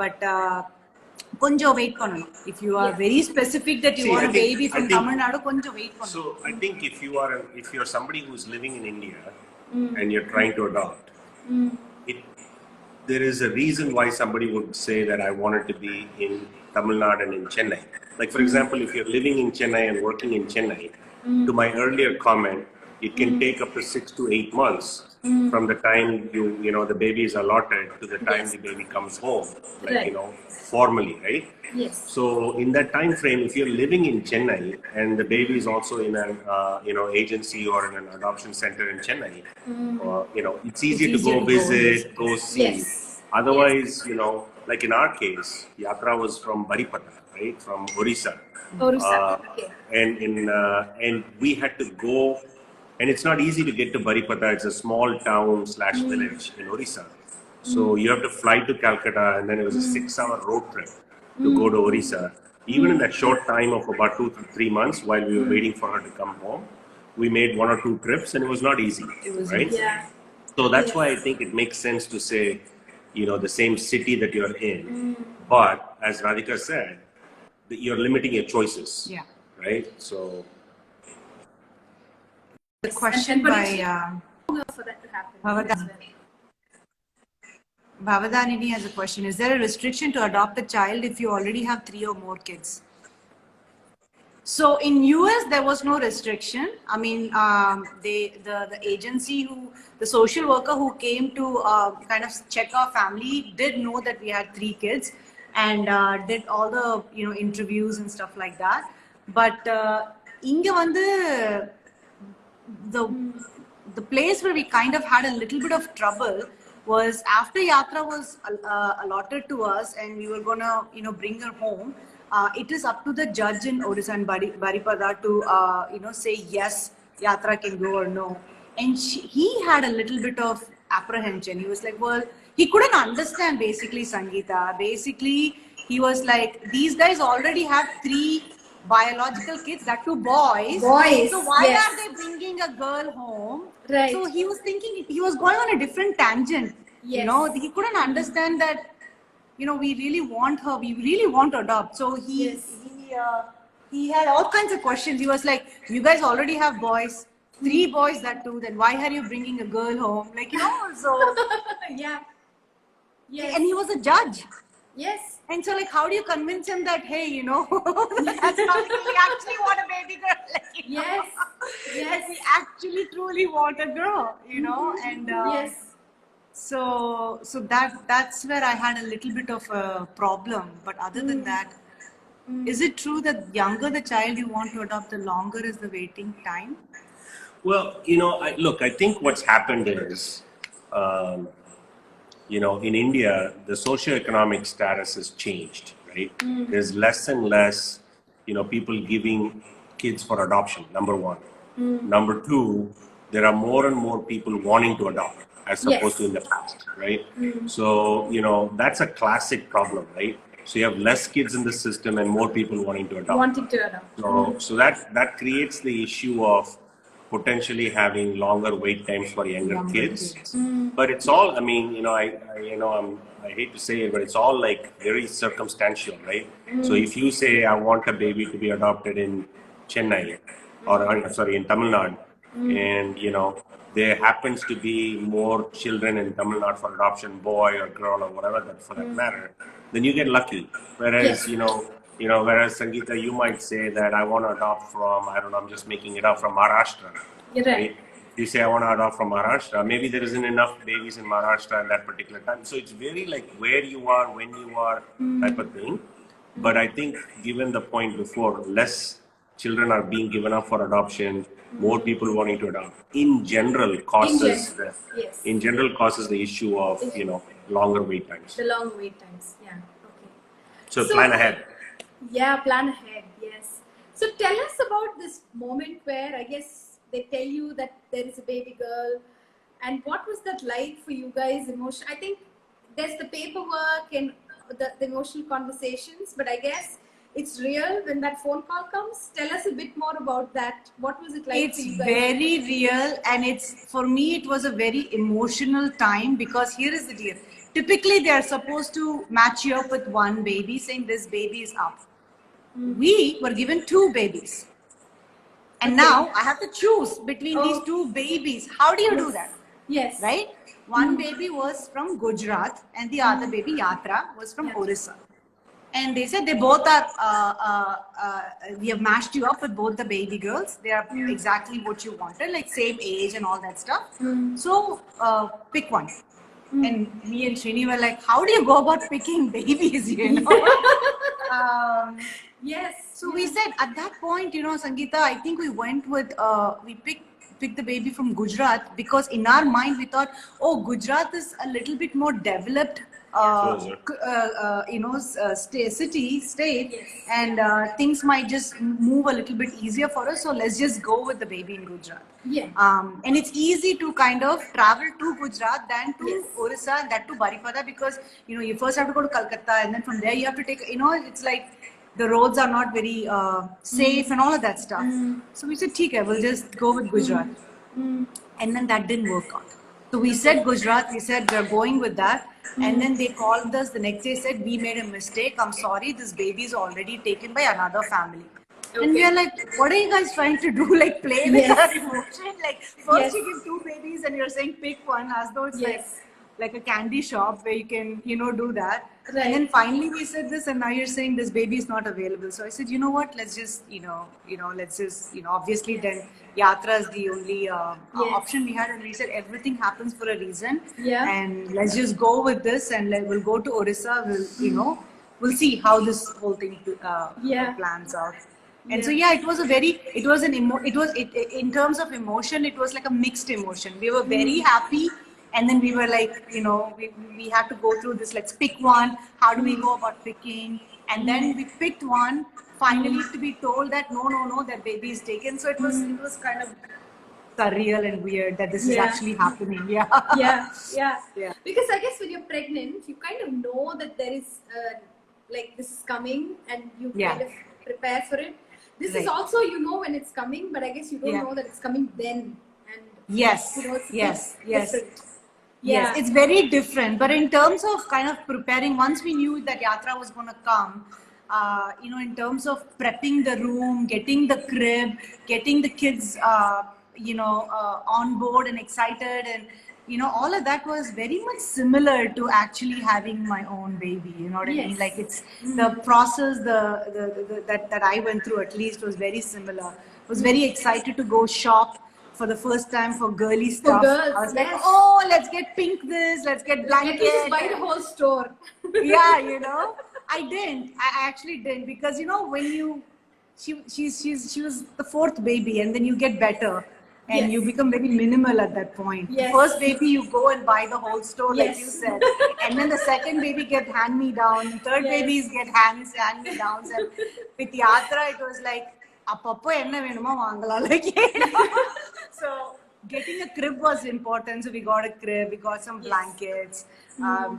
S4: But கொஞ்சம் wait பண்ணணும். If you are very specific that you want a baby from Tamil Nadu, கொஞ்சம் wait பண்ணணும்.
S3: So I think if you're somebody who's living in India and you're trying to adopt, there is a reason why somebody would say that I want it to be in Tamil Nadu and in Chennai. Like for example, if you're living in Chennai and working in Chennai, to my earlier comment, it can take up to 6 to 8 months from the time the baby is allotted to the time
S1: Yes.
S3: the baby comes home,
S1: Right.
S3: formally, right?
S1: Yes.
S3: So in that time frame, if you're living in Chennai and the baby is also in an agency or in an adoption center in Chennai, it's easier to
S4: easier
S3: go
S4: to go
S3: visit, go see.
S1: Yes.
S3: Otherwise, like in our case, Yatra was from Baripata, right, from Orissa,
S1: Orissa. Okay.
S3: and we had to go, and it's not easy to get to Baripata. It's a small town / village in Orissa. So you have to fly to Calcutta, and then it was a 6-hour road trip to go to Orissa. Even in that short time of about 2 to 3 months, while we were waiting for her to come home, we made 1 or 2 trips, and it was not easy, right?
S1: Yeah.
S3: So that's why I think it makes sense to say, the same city that you're in. But as Radhika said, you're limiting your choices.
S4: Yeah.
S3: Right? So
S4: The question
S1: but
S4: by
S1: For that to happen.
S4: Bhavadan.
S1: as well.
S4: Bhavadanini has a question. Is there a restriction to adopt a child if you already have 3 or more kids? So in US, there was no restriction. I mean, the agency the social worker who came to kind of check our family did know that we had 3 kids and did all the interviews and stuff like that. But inga vandu the place where we kind of had a little bit of trouble was after Yatra was allotted to us and we were gonna bring her home. It is up to the judge in Odisha and Baripada to say yes, Yatra can go or no. And he had a little bit of apprehension. He was like, well, he couldn't understand basically Sangeeta. Basically, he was like, these guys already have 3 biological kids, that 2 boys.
S1: Boys,
S4: So why
S1: yes.
S4: are they bringing a girl home?
S1: Right.
S4: So he was thinking, he was going on a different tangent.
S1: Yes.
S4: He couldn't understand that, we really want her, we really want to adopt. So he had all kinds of questions. He was like, you guys already have boys, 3 boys that too, then why are you bringing a girl home? So,
S1: Yeah. Yes.
S4: and he was a judge.
S1: Yes.
S4: And so, how do you convince him that, hey, that's not, we actually want a baby girl.
S1: Yes. Yes.
S4: We actually truly want a girl, and
S1: Yes.
S4: so that's where I had a little bit of a problem. But other than that, is it true that younger the child you want to adopt, the longer is the waiting time?
S3: well, I think what's happened is, in India, the socioeconomic status has changed, right? There's less and less, people giving kids for adoption, number 1. Number 2, there are more and more people wanting to adopt as opposed to in the past, right? So, that's a classic problem, right? So you have less kids in the system and more people wanting to adopt.
S1: Wanting to adopt.
S3: So that creates the issue of potentially having longer wait times for younger kids. But it's all, I hate to say it, but it's all very circumstantial, right? So if you say, I want a baby to be adopted in Chennai, or in Tamil Nadu, and there happens to be more children in Tamil Nadu for adoption, boy or girl or whatever for that matter, then you get lucky. Whereas, whereas Sangeeta, you might say that I want to adopt from, I don't know, I'm just making it up, from Maharashtra.
S1: You're right.
S3: You say, I want to adopt from Maharashtra. Maybe there isn't enough babies in Maharashtra at that particular time. So it's very where you are, when you are, type of thing. But I think, given the point before, less children are being given up for adoption, more people wanting to adopt. In general, causes the issue of longer wait times.
S1: The long wait times. Yeah. Okay.
S3: So plan ahead.
S1: Yeah, plan ahead. Yes. So tell us about this moment where I guess they tell you that there is a baby girl, and what was that like for you guys? I think there's the paperwork and the emotional conversations, but I guess it's real when that phone call comes. Tell us a bit more about that. What was it like for you guys?
S4: It's very real, and for me it was a very emotional time, because here is the deal. Typically they are supposed to match you up with one baby, saying this baby is up. We were given 2 babies. And now I have to choose between these 2 babies. How do you do that?
S1: Yes.
S4: Right? One baby was from Gujarat and the other baby, Yatra, was from Orissa. and they said they both are, we have matched you up with both the baby girls. They are exactly what you wanted, like same age and all that stuff. So pick one. And me and Srini were like, how do you go about picking babies, you know?
S1: Yes.
S4: So we said at that point, you know, Sangeeta, I think we went with, we picked the baby from Gujarat because in our mind we thought, oh, Gujarat is a little bit more developed,
S3: Closer.
S4: state,
S1: Yes.
S4: and things might just move a little bit easier for us. So let's just go with the baby in Gujarat.
S1: Yeah.
S4: And it's easy to kind of travel to Gujarat than to
S1: Yes.
S4: Orissa and that to Baripada because, you know, you first have to go to Calcutta and then from there you have to take, you know, it's like the roads are not very safe and all of that stuff. So we said, okay, we'll just go with Gujarat. And then that didn't work out. So we said Gujarat, we said we're going with that. And then they called us the next day, said, we made a mistake. I'm sorry, this baby is already taken by another family. And we are like, what are you guys trying to do? Like play with
S1: Yes.
S4: our emotion? Like first
S1: Yes.
S4: you give 2 babies and you're saying pick one as though it's
S1: Yes.
S4: like a candy shop where you can, you know, do that.
S1: Right.
S4: And then finally we said this and now you're saying this baby is not available. So I said, you know what, let's just, let's just, obviously then Yatra is the only
S1: Yes.
S4: option we had. And we said everything happens for a reason.
S1: Yeah.
S4: And let's just go with this and we'll go to Orissa. We'll, we'll see how this whole thing
S1: Yeah.
S4: plans out. And so yeah, it was in terms of emotion, it was like a mixed emotion. We were very happy, and then we were like, we had to go through this. Let's pick one. How do we go about picking? And then we picked one. Finally, to be told that no, that baby is taken. So it was kind of surreal and weird that this is
S1: Yeah.
S4: actually happening. Yeah.
S1: Yeah.
S4: Yeah.
S1: Because I guess when you're pregnant, you kind of know that there is like this is coming, and you
S4: Yeah.
S1: kind of prepare for it. This is
S4: Right.
S1: also, you know, when it's coming, but I guess you don't
S4: Yeah.
S1: know that it's coming then. And
S4: Yes.
S1: you know, it's
S4: Yes.
S1: different.
S4: Yes, it's very different. But in terms of kind of preparing, once we knew that Yatra was going to come, in terms of prepping the room, getting the crib, getting the kids, on board and excited, and all of that was very much similar to actually having my own baby. You know what I mean?
S1: Yes.
S4: Like it's the process, that I went through at least was very similar. I was very excited to go shop for the first time for girly stuff.
S1: girls,
S4: I was
S1: yes.
S4: like, oh, let's get pink this, let's get
S1: At
S4: blanket.
S1: least just buy the whole store.
S4: Yeah, I didn't. I actually didn't because when she was the 4th baby, and then you get better. And
S1: Yes.
S4: you become very minimal at that point.
S1: Yes.
S4: The first baby, you go and buy the whole store, like
S1: Yes.
S4: you said. And then the second baby get hand-me-down. Third
S1: Yes.
S4: babies get hand-me-downs. And with Yatra, it was like, apappo enna venuma vaangala. Like, so getting a crib was important. So we got a crib, we got some blankets,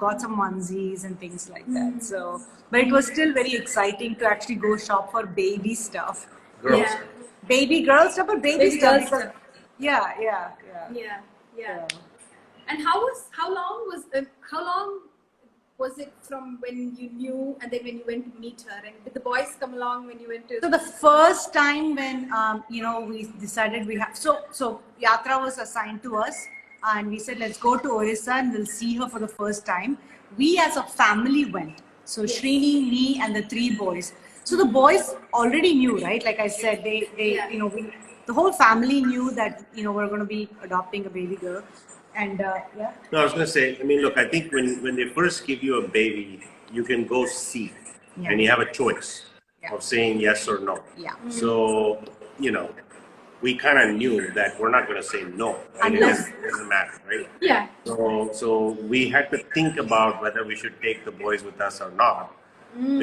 S4: got some onesies and things like that. So, but it was still very exciting to actually go shop for baby stuff.
S3: Girls.
S1: Yeah.
S4: Baby girl stuff or baby
S1: Baby
S4: stuff?
S1: girl
S4: Because-
S1: stuff.
S4: Yeah.
S1: Yeah. And how long was it from when you knew and then when you went to meet her? And did the boys come along when you went to?
S4: So the first time when we decided we have so Yatra was assigned to us, and we said let's go to Orissa and we'll see her for the first time. We as a family went. So
S1: Yes.
S4: Srini, me, and the 3 boys. So the boys already knew, right? Like I said, they
S1: Yeah.
S4: the whole family knew that we're going to be adopting a baby girl, and yeah.
S3: No, I was going to say, I mean, look, I think when they first give you a baby, you can go see,
S4: Yeah.
S3: and you have a choice
S4: Yeah.
S3: of saying yes or no.
S4: Yeah.
S3: So, we kind of knew that we're not going to say no. I mean,
S4: Unless-
S3: it doesn't matter, right?
S1: Yeah.
S3: So we had to think about whether we should take the boys with us or not,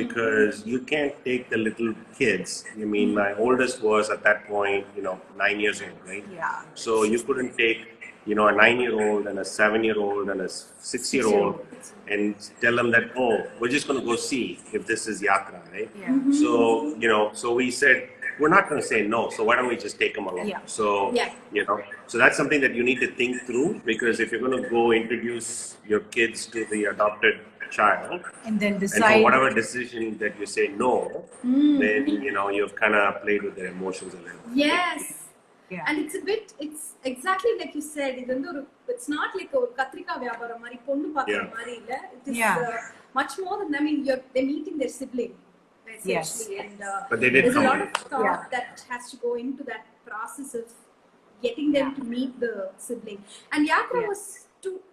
S3: because you can't take the little kids. I mean, my oldest was at that point, 9 years old, right?
S4: Yeah.
S3: So you couldn't take, a 9-year-old and a 7-year-old and a 6-year-old and tell them that, oh, we're just going to go see if this is Yatra, right?
S4: Yeah.
S3: So, so we said, we're not going to say no, so why don't we just take them along?
S4: Yeah.
S3: So,
S1: Yeah.
S3: so that's something that you need to think through, because if you're going to go introduce your kids to the adopted child,
S4: And then
S3: and
S4: decide.
S3: for whatever decision that you say no, then, you've kind of played with their emotions a little.
S1: Yes.
S4: Yeah.
S1: And it's exactly like you said, it's not like a katrika vyaparam mari ponnu paakra mari illa. It is much more than, I mean, they're meeting their sibling essentially.
S4: Yes.
S1: And
S3: But they did
S1: there's a
S3: come
S1: lot
S3: late.
S1: of thought that has to go into that process of getting them to meet the sibling. And Yatra was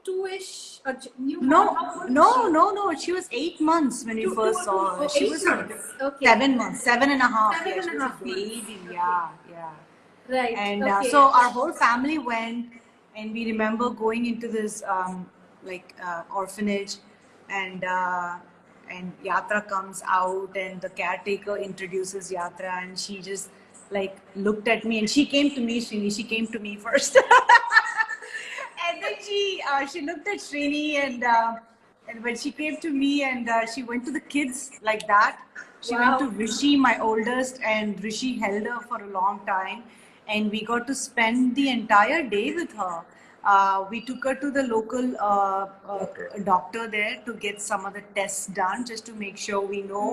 S1: two-ish, a newborn. How old was she?
S4: No. She was 8 months when we first saw her. She
S1: 8
S4: was
S1: months. Okay.
S4: 7 months, 7.5.
S1: Seven
S4: Yeah,
S1: and
S4: she
S1: a
S4: was
S1: half
S4: a baby.
S1: months.
S4: Yeah.
S1: Right.
S4: And
S1: okay.
S4: so our whole family went, and we remember going into this orphanage, and Yatra comes out, and the caretaker introduces Yatra, and she just like looked at me, and she came to me, Srini. She came to me first. And then she looked at Srini, and when she came to me, and she went to the kids like that. She went to Rishi, my oldest, and Rishi held her for a long time, and we got to spend the entire day with her. We took her to the local doctor there to get some of the tests done, just to make sure we know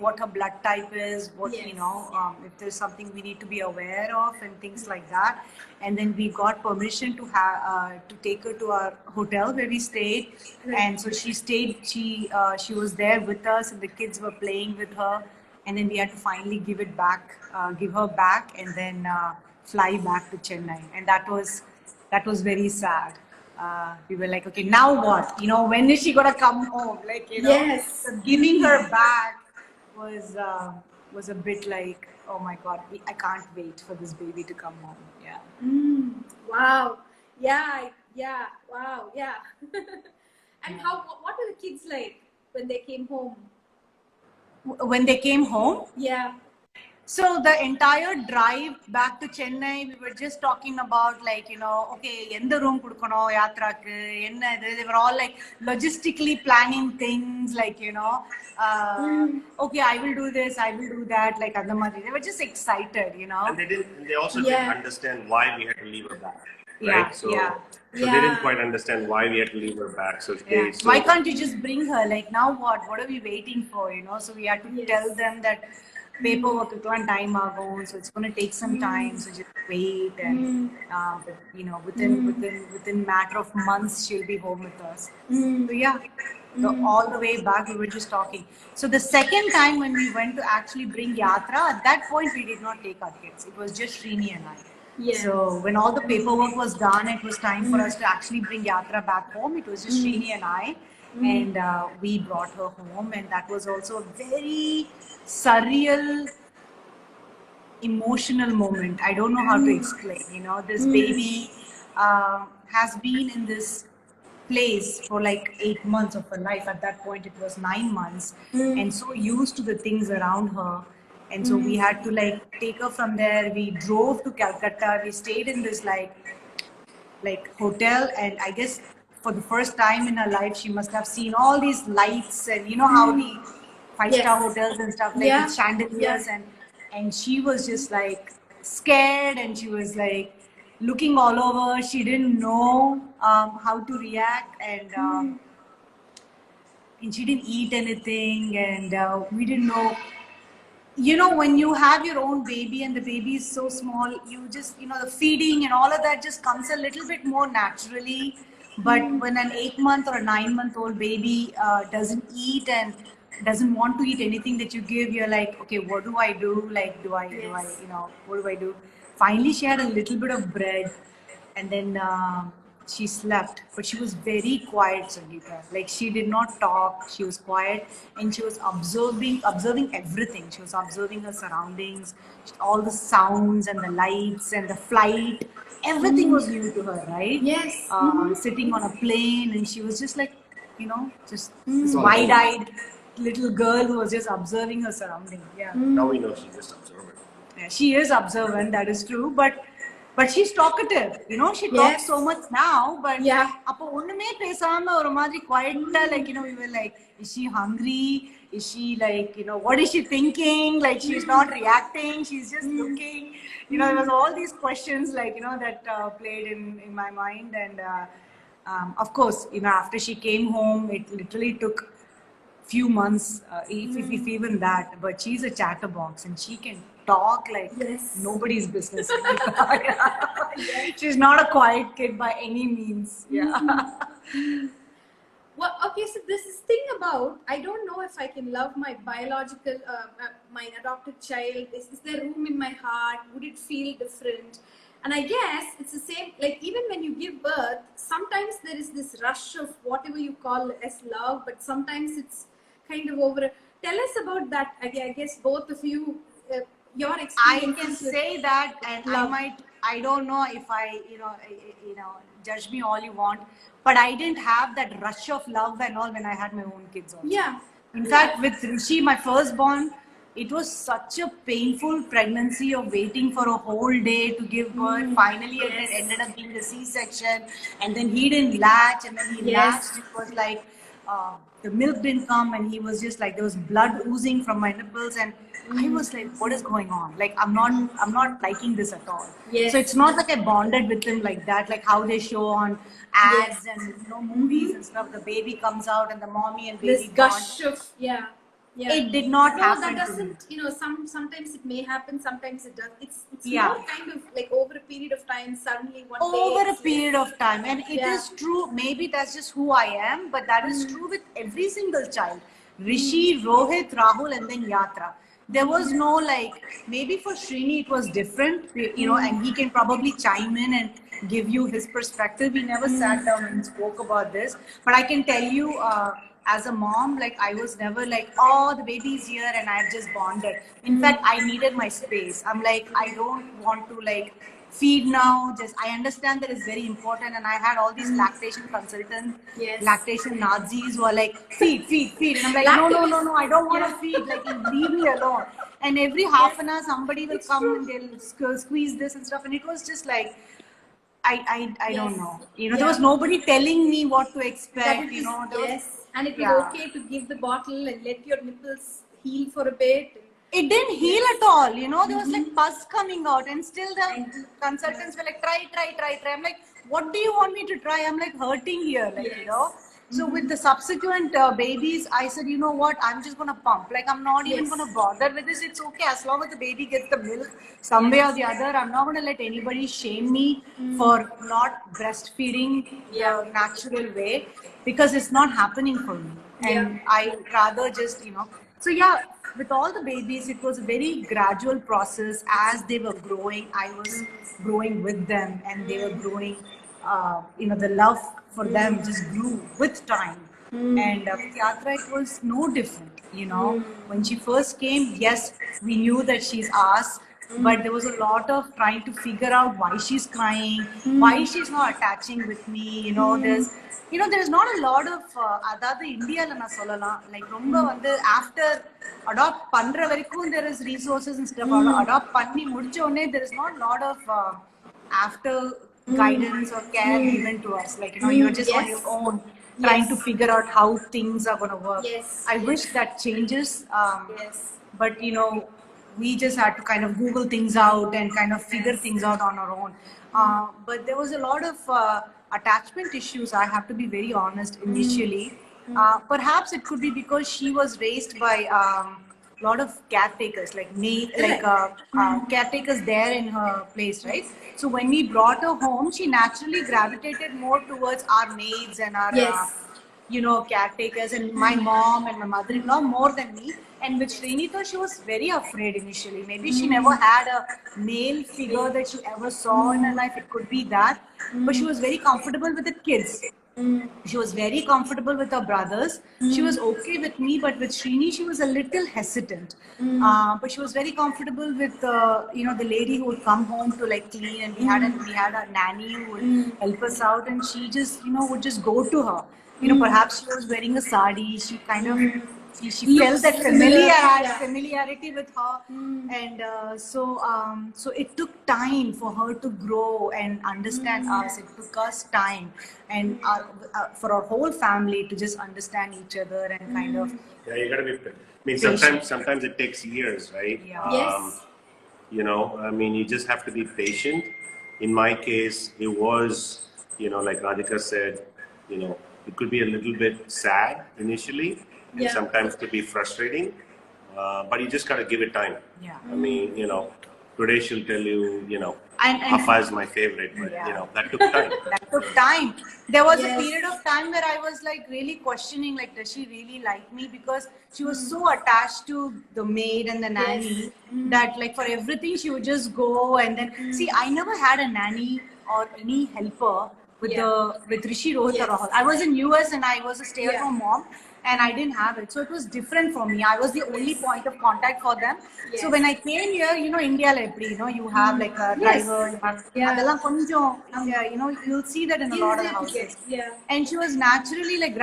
S4: what her blood type is, what if there's something we need to be aware of, and things like that. And then we got permission to take her to our hotel where we stayed, and so she stayed. She was there with us, and the kids were playing with her. And then we had to finally give her back, and then fly back to Chennai. And that was very sad. We were like, okay, now what? When is she gonna come home? Like,
S1: Yes.
S4: so giving her back was a bit like, oh my God, I can't wait for this baby to come home. Yeah.
S1: Wow. Yeah. Wow. Yeah. And what were the kids like when they came home?
S4: When they came home?
S1: Yeah.
S4: So the entire drive back to Chennai, we were just talking about okay, எந்த room கொடுக்கணும் யாத்ராக்கு என்ன இது. They were all like logistically planning things, okay, I will do this, I will do that, like அந்த மாதிரி. They were just excited,
S3: And they also didn't understand why we had to leave her back. Right? So they didn't quite understand why we had to leave her back. So
S4: why can't you just bring her? Like, now what? What are we waiting for? So we had to tell them that paperwork is time ago, so it's going to take some time. So just wait, and but, within matter of months she'll be home with us. So all the way back we were just talking. So the second time when we went to actually bring Yatra, at that point we did not take our kids. It was just Srini and I. So when all the paperwork was done, it was time for us to actually bring Yatra back home. It was just Srini and I, and we brought her home, and that was also a very surreal, emotional moment. I don't know how to explain. This baby has been in this place for like 8 months of her life. At that point it was 9 months, and so used to the things around her. And so we had to take her from there. We drove to Calcutta. We stayed in this like hotel, and I guess for the first time in her life she must have seen all these lights, and how the 5-star hotels and stuff, like with chandeliers, and she was just like scared, and she was like looking all over. She didn't know how to react, and she didn't eat anything, and we didn't know. When you have your own baby and the baby is so small, you just, the feeding and all of that just comes a little bit more naturally. But when an 8-month or a 9-month-old baby doesn't eat and doesn't want to eat anything that you give, you're like, okay, what do I do? Like, what do I do? Finally, she had a little bit of bread, and then she slept, but she was very quiet, Sangeeta. Like, she did not talk. She was quiet, and she was observing everything. She was observing her surroundings, all the sounds and the lights and the flight. Everything was new to her, right?
S1: Yes.
S4: Sitting on a plane, and she was just like, just this wide-eyed little girl who was just observing her surroundings. Yeah.
S3: Now we know she's just observant.
S4: Yeah, she is observant. That is true, but she's talkative. She talks so much now. But appo onnume pesama oru madri quiet, like we were like, is she hungry? Is she like, what is she thinking? Like, she's not reacting. She's just looking. There was all these questions that played in my mind. And of course, after she came home, it literally took few months, if even that. But she's a chatterbox, and she can talk like
S1: Yes.
S4: nobody's business. She's not a quiet kid by any means. Yeah.
S1: Well, okay, so this thing about, I don't know if I can love my biological, my adopted child. Is there room in my heart? Would it feel different? And I guess it's the same, like even when you give birth, sometimes there is this rush of whatever you call as love, but sometimes it's kind of over. Tell us about that. I guess both of you, your
S4: I
S1: experience.
S4: can say that, and
S1: love.
S4: I don't know if judge me all you want, but I didn't have that rush of love and all when I had my own kids also.
S1: Yeah.
S4: In fact, with Rishi, my firstborn, it was such a painful pregnancy of waiting for a whole day to give birth. Finally, it ended up being a C-section, and then he didn't latch, and then he latched. It was like the milk didn't come, and he was just like there was blood oozing from my nipples, and I was like, what is going on? Like I'm not liking this at all.
S1: Yes.
S4: So it's not like I bonded with him like that, like how they show on ads and movies and stuff. The baby comes out and the mommy and baby
S1: This gush of yeah.
S4: It did not
S1: No,
S4: happen.
S1: that
S4: to me.
S1: doesn't. Sometimes it may happen. Sometimes it does. It's
S4: Yeah.
S1: more kind of like over a period of time. Suddenly one day.
S4: Over a
S1: it's-
S4: period of time, and it is true. Maybe that's just who I am, but that is true with every single child. Rishi, Rohit, Rahul, and then Yatra. There was no like, maybe for Srini it was different, and he can probably chime in and give you his perspective. We never sat down and spoke about this, but I can tell you, as a mom, like I was never like, oh, the baby's here and I've just bonded. In fact, I needed my space. I'm like, I don't want to like feed now. Just I understand that it's very important, and I had all these lactation consultants, lactation Nazis who are like, feed, and I'm like, no, I don't want to feed. Like, leave me alone. And every half an hour, somebody will come and they'll squeeze this and stuff, and it was just like. I don't know. There was nobody telling me what to expect.
S1: And it was okay to give the bottle and let your nipples heal for a bit.
S4: It didn't heal at all. There was like pus coming out, and still the consultants were like, try. I'm like, what do you want me to try? I'm like hurting here, So with the subsequent babies, I said, you know what? I'm just gonna pump. Like I'm not even gonna bother with this. It's okay as long as the baby gets the milk some way or the other. I'm not gonna let anybody shame me for not breastfeeding the natural way, because it's not happening for me. And I rather just So with all the babies, it was a very gradual process. As they were growing, I was growing with them, and they were growing. The love for them just grew with time. And with Yatra, it was no different. When she first came, yes, we knew that she's ours, but there was a lot of trying to figure out why she's crying, why she's not attaching with me. There's not a lot of அதாவது இந்தியால நான் சொல்லலாம் like ரொம்ப வந்து after adapt பண்ற வரைக்கும் there is resources and stuff. Adapt பண்ணி முடிச்ச உடனே there is not a lot of after guidance or care given to us. Like you're just on your own trying to figure out how things are going to work. I wish that changes. But we just had to kind of Google things out and kind of figure things out on our own. But there was a lot of attachment issues, I have to be very honest, initially. Perhaps it could be because she was raised by a lot of caretakers, caretakers there in her place, right? So when we brought her home, she naturally gravitated more towards our maids and our caretakers, and my mom and my mother-in-law more than me. And with Srinitha, she was very afraid initially. Maybe she never had a male figure that she ever saw in her life. It could be that. But she was very comfortable with the kids. She was very comfortable with her brothers. She was okay with me, but with Srini, she was a little hesitant. But she was very comfortable with the lady who would come home to like clean, and we had a nanny who would help us out, and she just would just go to her. Perhaps she was wearing a sari. She kind of she felt that familiarity with her, and so it took time for her to grow and understand us. It took us time, and for our whole family to just understand each other and kind of.
S3: Yeah, you gotta be. I mean, sometimes it takes years, right? I mean, you just have to be patient. In my case, it was, like Radhika said, it could be a little bit sad initially, and sometimes could be frustrating. but you just gotta give it time.
S4: Yeah.
S3: I mean, today she'll tell you,
S4: And
S3: Appa is my favorite, but that took time.
S4: That took time. There was a
S1: Yes.
S4: period of time where I was like really questioning, like, does she really like me? Because she was so attached to the maid and the nanny that, like, for everything she would just go and then see. I never had a nanny or any helper with with Rishi, Rohit, or Rahul. I was in US and I was a stay-at-home mom, and I didn't have it, so it was different for me. I was the only point of contact for them. So when I came here, India, you have like a driver, you have adella konjam, you'll see that in a lot of houses.
S1: Yeah.
S4: And she was naturally like,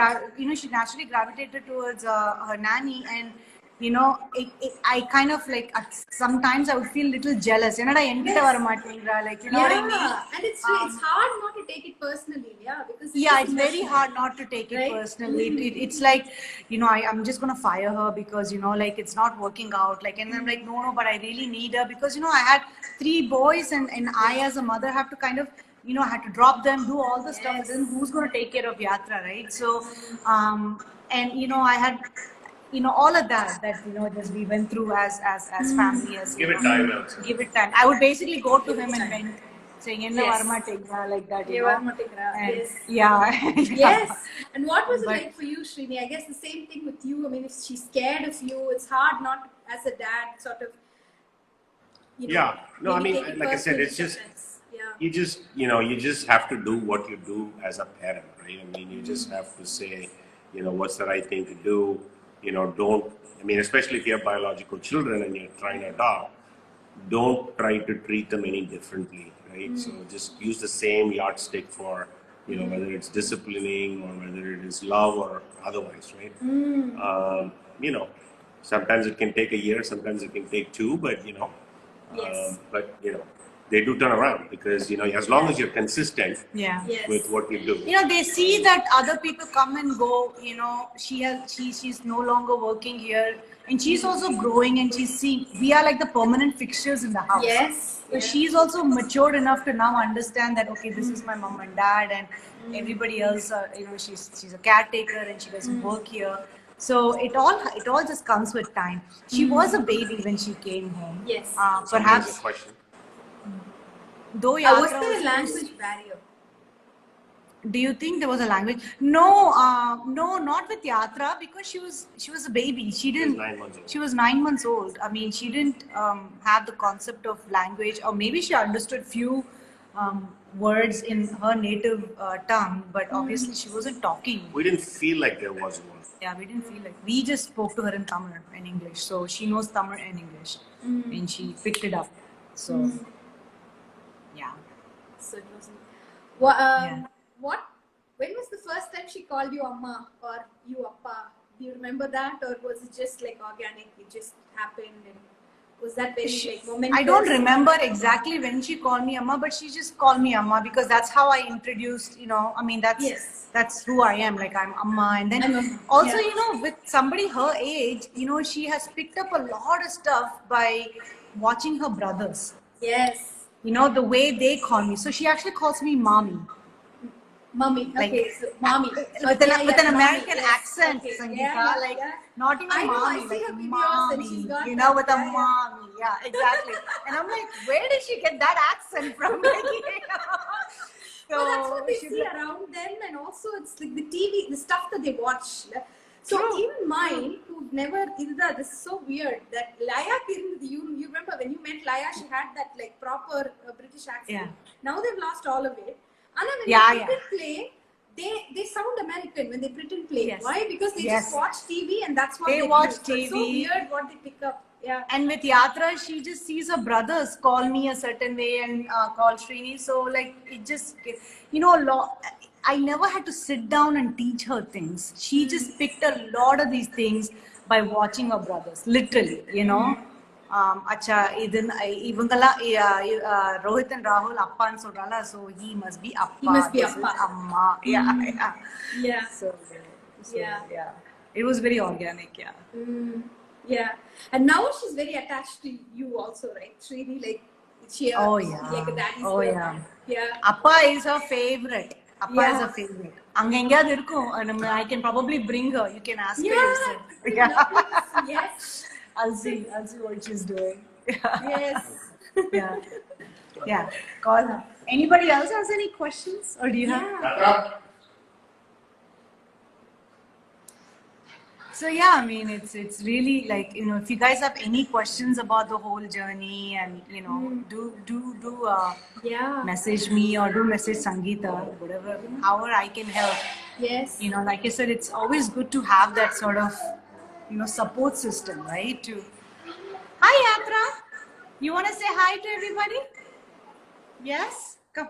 S4: she naturally gravitated towards her nanny, and I kind of like sometimes I would feel a little jealous. Like, what I mean?
S1: And it's hard not to take it personally, because
S4: It's very hard not to take it personally. It's like, I'm just gonna fire her because like it's not working out. Like, and I'm like, no, but I really need her because I had 3 boys, and I as a mother have to kind of I had to drop them, do all the stuff. Then who's gonna take care of Yatra, right? So, and I had. All of that just we went through as family. As
S3: Give it time, also.
S4: Give it time. I would basically go to him and vent, saying, like that. And,
S1: Yes. And what was it like for you, Srini? I guess the same thing with you. I mean, if she's scared of you, it's hard not as a dad sort of.
S3: No, I mean,
S1: maybe take it
S3: like I said,
S1: personally
S3: it's just
S1: sometimes.
S3: you just have to do what you do as a parent, right? I mean, you just have to say, what's the right thing to do. Especially if you have biological children and you're trying to adopt, don't try to treat them any differently, right? So just use the same yardstick for, whether it's disciplining or whether it is love or otherwise, right? Sometimes it can take a year, sometimes it can take 2, but, they do turn around because, as long as you're consistent with what you do.
S4: They see that other people come and go, she's no longer working here, and she's also growing, and she's seeing, we are like the permanent fixtures in the house.
S1: Yes.
S4: So she's also matured enough to now understand that, okay, this is my mom and dad, and everybody else, she's a caretaker and she doesn't work here. So it all just comes with time. She was a baby when she came home.
S1: Yes.
S4: Perhaps. Though
S1: was there a language barrier?
S4: Do you think there was a language? No, not with Yatra, because she was a baby. She didn't.
S3: She was 9 months old.
S4: She was 9 months old. I mean, she didn't have the concept of language, or maybe she understood few words in her native tongue, but obviously she wasn't talking.
S3: We didn't feel like there was one.
S4: Yeah, we didn't feel like. We just spoke to her in Tamil and English, so she knows Tamil and English, and she picked it up. So. Yeah.
S1: So it wasn't. When was the first time she called you Amma or you Appa? Do you remember that, or was it just like organic? It just happened, and was that very momentous?
S4: I don't remember exactly when she called me Amma, but she just called me Amma because that's how I introduced. I mean, that's who I am. Like, I'm Amma, and then also with somebody her age, she has picked up a lot of stuff by watching her brothers.
S1: Yes.
S4: The way they call me. So she actually calls me mommy.
S1: Mommy. Okay, so mommy.
S4: With an American accent, Sangeeta. Not even
S1: I know,
S4: mommy,
S1: I see her
S4: like
S1: videos and she's
S4: mommy.
S1: got
S4: With a mommy. Yeah, exactly. And I'm like, where did she get that accent from?
S1: Well, that's what they see around them, and also it's like the TV, the stuff that they watch. So even mine, who've never, this is so weird that Laya, you remember when you met Laya, she had that like proper British accent.
S4: Yeah.
S1: Now they've lost all of it. And when they print and play, they sound American when they print and play.
S4: Yes.
S1: Why? Because they just watch TV and that's what
S4: they
S1: do.
S4: watch
S1: So
S4: TV.
S1: it's so weird what they pick up. Yeah.
S4: And with Yatra, she just sees her brothers call me a certain way and call Srini. So like it just, I never had to sit down and teach her things. She just picked a lot of these things by watching her brothers, literally, Acha, Ivangala, Rohit and Rahul, Appa and Sodala, so he must be Appa.
S1: He must be
S4: this
S1: Appa.
S4: is Amma. Yeah. So,
S1: Yeah.
S4: It was very organic, yeah.
S1: Yeah. And now she's very attached to you also, right? Srini, like, she like a daddy's girl. Yeah.
S4: Appa is her favorite. Appa is her favorite. I can probably bring her. You can ask her yourself.
S1: Yes.
S4: I'll see what she's doing.
S1: Yes.
S4: Yeah. Yeah. Call her. Anybody else has any questions? Or do you have?
S1: Yeah.
S4: So yeah, I mean, it's really like, you know, if you guys have any questions about the whole journey, and you know, do
S1: Yeah.
S4: message me or do message Sangeeta, whatever, however I can help.
S1: Yes.
S4: You know, like I said, it's always good to have that sort of, you know, support system, right? To Hi Yatra, you want to say hi to everybody? Yes, come.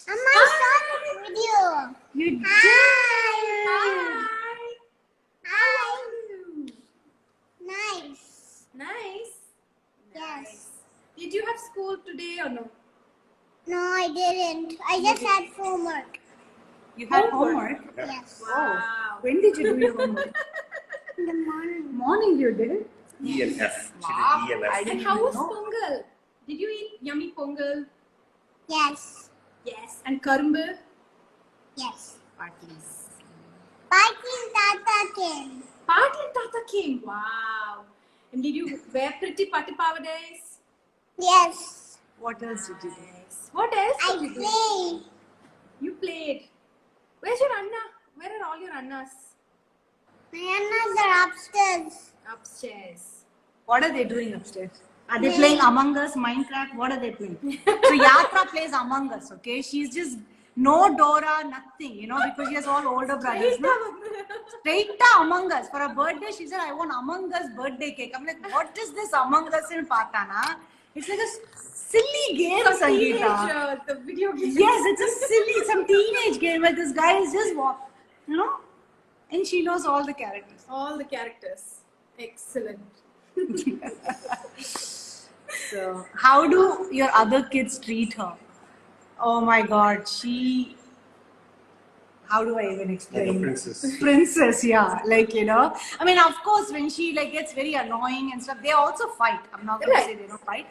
S5: I started a video.
S4: You did.
S1: Hi.
S5: Hi.
S1: you?
S5: Nice.
S1: Nice.
S5: Yes.
S1: Did you have school today or no?
S5: No, I didn't. I just had homework.
S4: You had
S1: Homework.
S4: homework.
S5: Yes.
S1: Wow.
S4: When did you do your homework?
S5: In the morning.
S4: Morning you did.
S3: E and F. She
S4: Wow.
S3: did E and
S4: I
S3: F.
S4: didn't
S1: And how
S4: even
S1: was
S4: know.
S1: Pongal? Did you eat yummy Pongal?
S5: Yes.
S1: Yes. And Karumbu?
S5: Yes.
S4: Parties.
S5: Parking Tata came.
S1: Party and Tata came. Wow. And did you wear pretty Patti Pavadais?
S5: Yes.
S4: What else did you do?
S1: Yes. What else
S5: I
S1: did you do?
S5: played.
S1: You played. Where's your Anna? Where are all your Annas?
S5: My Annas are upstairs.
S1: Upstairs.
S4: What are they doing upstairs? Are they playing Among Us, Minecraft? What are they playing? So Yatra plays Among Us, okay? She's just no Dora, nothing, you know, because she has all older brothers. No? Straight to Among Us. For a birthday, she said, I want Among Us birthday cake. I'm like, what is this Among Us in Patana? It's like a silly game,
S1: Some
S4: Sangeeta.
S1: teenager, the video game.
S4: Yes, it's a silly, some teenage game where this guy is just, you know, and she knows all the characters.
S1: All the characters. Excellent.
S4: So, how do your other kids treat her? Oh my God, how do I even
S3: Like a
S4: explain?
S3: princess.
S4: Princess, yeah, like, you know. I mean, of course, when she like gets very annoying and stuff, they also fight. I'm not going to say they don't fight.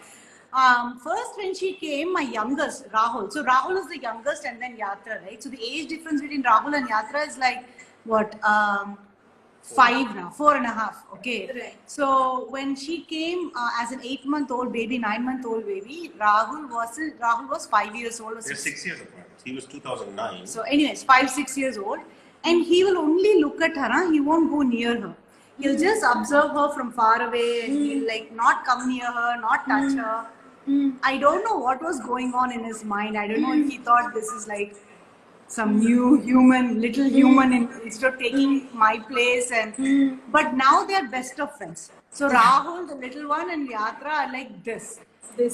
S4: First, when she came, my youngest, Rahul. So Rahul is the youngest, and then Yatra, right? So the age difference between Rahul and Yatra is like what? 5 now, 4.5. Okay.
S1: Right.
S4: So when she came as an 8-month-old baby, 9-month-old baby, Rahul was 5 years old. Or
S3: They're 6 years apart. He was 2009.
S4: So, anyways, 5-6 years old, and he will only look at her. Huh? He won't go near her. He'll just observe her from far away, and he'll like not come near her, not touch her. I don't know what was going on in his mind. I don't know if he thought this is like some new human, little human, instead of taking my place. And but now they're best of friends. So Rahul, the little one, and Yatra are like this.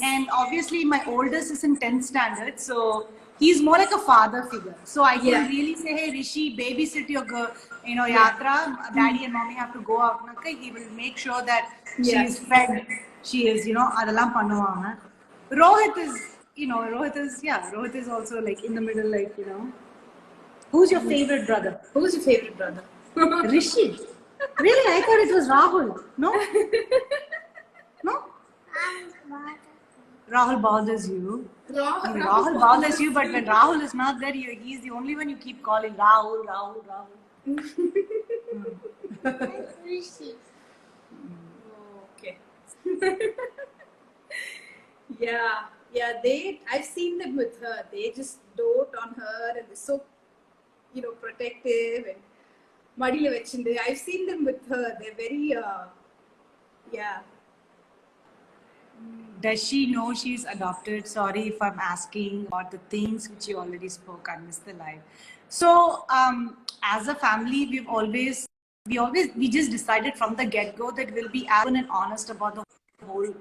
S4: And obviously, my oldest is in 10th standard, so he's more like a father figure. So I can really say, hey, Rishi, babysit your girl. You know, Yatra, daddy and mommy have to go out. Okay, he will make sure that she is fed. She is, you know, adelam pannuvaanga. Rohit is also like in the middle, like, you know. Who's your favorite brother?
S1: Who's your favorite brother?
S4: Rishi. Really? I thought it was Rahul. No? No? Rahul bothers you. Rahul bothers you, but when Rahul is not there, he's the only one you keep calling Rahul.
S5: Rishi.
S1: Okay. Yeah. I've seen them with her. They just dote on her and they're so, you know, protective and madila vechinde. I've seen them with her. They're very, yeah.
S4: Does she know she's adopted? Sorry if I'm asking about the things which you already spoke. I missed the live. So, as a family, we just decided from the get-go that we'll be open and honest about the whole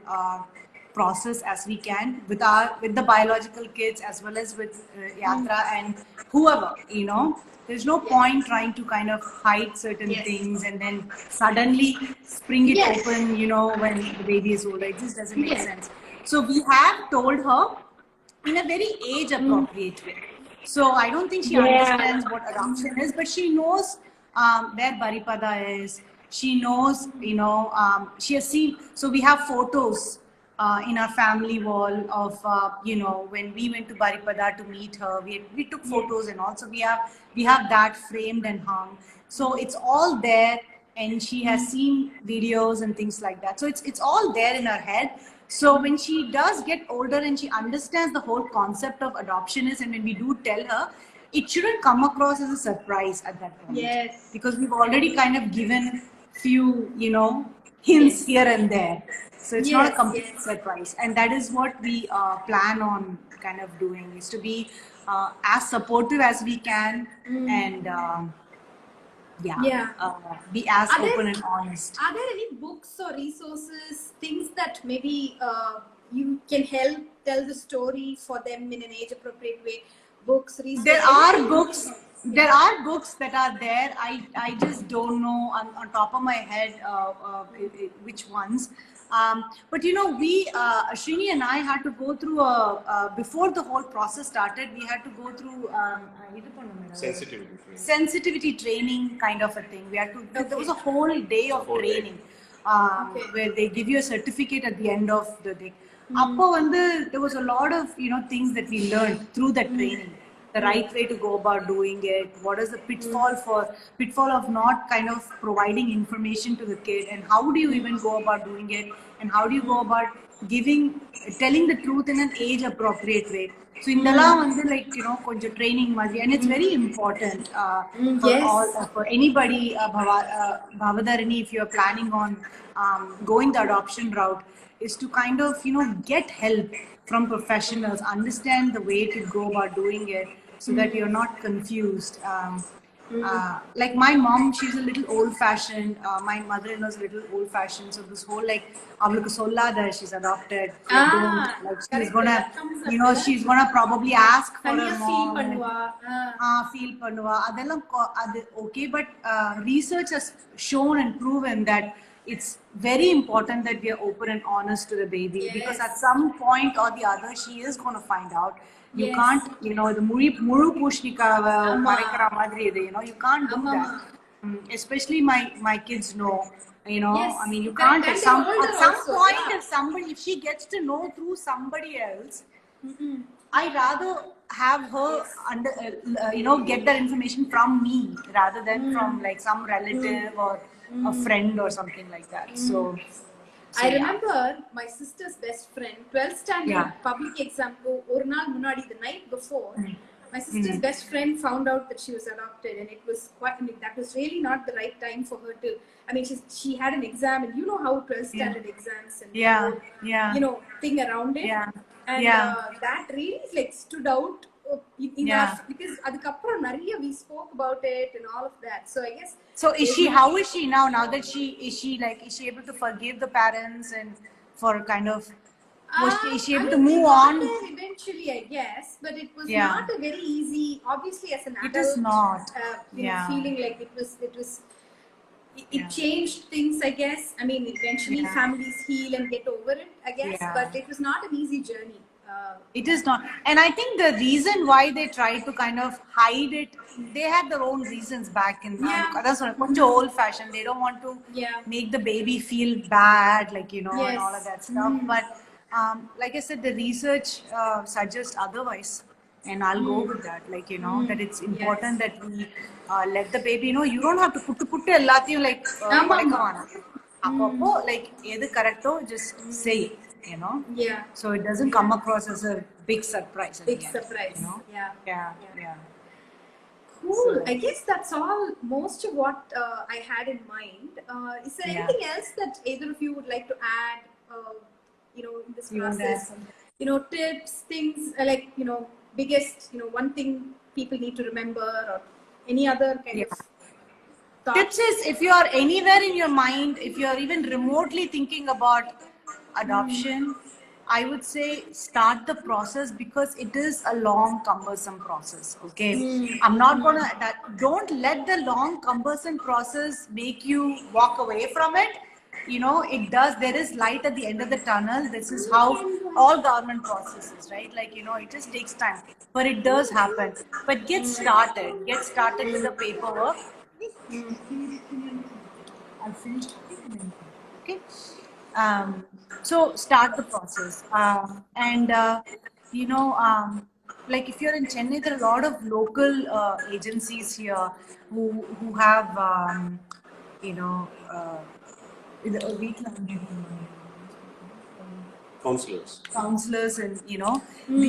S4: process as we can with the biological kids as well as with Yatra and whoever, you know. There's no point trying to kind of hide certain things and then suddenly spring it open, you know, when the baby is older. It just doesn't make sense. So we have told her in a very age appropriate way. So I don't think she understands what adoption is, but she knows where Baripada is. She knows, you know, she has seen, so we have photos in our family wall of, you know, when we went to Baripada to meet her, we took photos and also we have that framed and hung. So it's all there. and she has seen videos and things like that. So it's all there in her head. So when she does get older and she understands the whole concept of adoption is, and when we do tell her, it shouldn't come across as a surprise at that point.
S1: Yes.
S4: Because we've already kind of given few, hints here and there. So it's not a complete surprise. And that is what we plan on kind of doing, is to be as supportive as we can, and be as open and honest.
S1: Are there any books or resources, things that maybe you can help tell the story for them in an age-appropriate way? Books, resources?
S4: There are books that are there. I just don't know on top of my head which ones. But we, Srini and I had to go through before the whole process started, we had to go through sensitivity training kind of a thing. We had to, there was a whole day of training where they give you a certificate at the end of the day. There was a lot of things that we learned through that training. The right way to go about doing it, what is the pitfall of not kind of providing information to the kid, and how do you even go about doing it, and how do you go about telling the truth in an age appropriate way. So konja training madri, and it's very important for anybody, Bhavadarini, if you're planning on going the adoption route, is to kind of get help from professionals, understand the way to go about doing it, so that you're not confused. Like my mom, she's a little old-fashioned. My mother-in-law is a little old-fashioned. So this whole avlukku sollada, she's adopted. She's gonna, she's gonna probably ask for a mom. Feel pannuva. Okay, but research has shown and proven that it's very important that we are open and honest to the baby, because at some point or the other, she is going to find out. You can't, the muru pushnika marekara madri ide, you can't do that. Especially my kids know, I mean, you can't at some point, if she gets to know through somebody else, I rather have her get that information from me rather than from like some relative or a friend or something like that. So
S1: I remember my sister's best friend, 12th standard public exam, ஒரு நாள் முன்னாடி, the night before, my sister's best friend found out that she was adopted, and it was that was really not the right time for her to, I mean, she had an exam, and you know how 12th standard exams and thing around it, and that really stood out in our, because adukapra nariya we spoke about it and all of that. So I guess,
S4: so how is she now that is she able to forgive the parents and for kind of is she able to move on
S1: eventually, I guess, but it was not a very easy, obviously as an adult,
S4: it is not
S1: feeling like it changed things, I guess. I mean, eventually families heal and get over it, I guess, but it was not an easy journey.
S4: It is not, and I think the reason why they tried to kind of hide it, they had their own reasons back in that's old fashioned. They don't want to make the baby feel bad, and all of that stuff. But like I said, the research suggests otherwise, and I'll go with that. That it's important that we let the baby know. You don't have to put ellathiyum like edu correcto, just say it. So it doesn't come across as a big surprise.
S1: Cool. So, I guess that's all, most of what I had in mind. Is there anything else that either of you would like to add in this process? Tips, things like biggest one thing people need to remember, or any other kind of thoughts?
S4: Tips is, if you are anywhere in your mind, if you are even remotely thinking about adoption, I would say start the process, because it is a long, cumbersome process. Okay, I'm not gonna don't let the long, cumbersome process make you walk away from it. It does, there is light at the end of the tunnel. This is how all government processes, right? It just takes time, but it does happen. But get started with the paperwork. I'll finish. Okay. So start the process, and like if you're in Chennai, there are a lot of local agencies here who have you know, வீட்ல வந்து counselors, and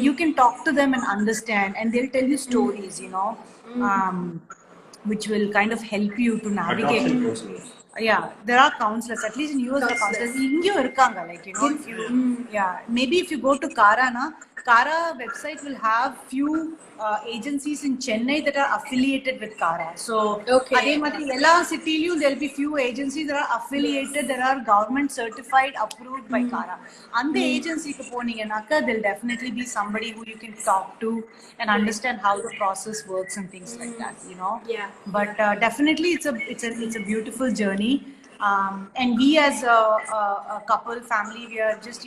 S4: you can talk to them and understand, and they'll tell you stories, which will kind of help you to navigate.
S3: Adoption counselors.
S4: Yeah, there are counselors. At least in US, there are counselors. Ingyo irukanga, like if you, maybe if you go to Kara website will have few agencies in Chennai that are affiliated with Kara. So, adhe mati ella citylum there will be few agencies that are affiliated, that are government certified, approved by Kara. And the agency ku poninganaka, there'll definitely be somebody who you can talk to and understand how the process works and things like that.
S1: Yeah.
S4: But definitely, it's a beautiful journey. And we as a couple family, we are just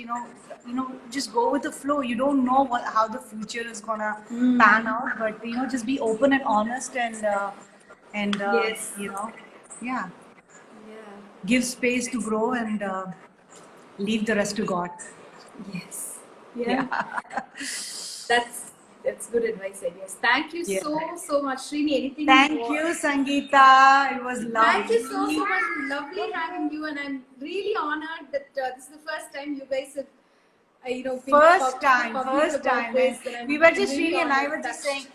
S4: just go with the flow. You don't know how the future is gonna pan out, but just be open and honest, and
S1: Yes.
S4: yeah, give space to grow, and leave the rest to God.
S1: Yes. Yeah. That's good advice, I guess. Thank you so much, Srini. Anything?
S4: Thank you, Sangeeta. It was lovely.
S1: Thank you so much. Lovely having you, and I'm really honored that this is the first time you guys have, been
S4: First
S1: public about
S4: time.
S1: this, and
S4: We were just
S1: really
S4: Srini and I
S1: honored
S4: were just
S1: that-
S4: saying,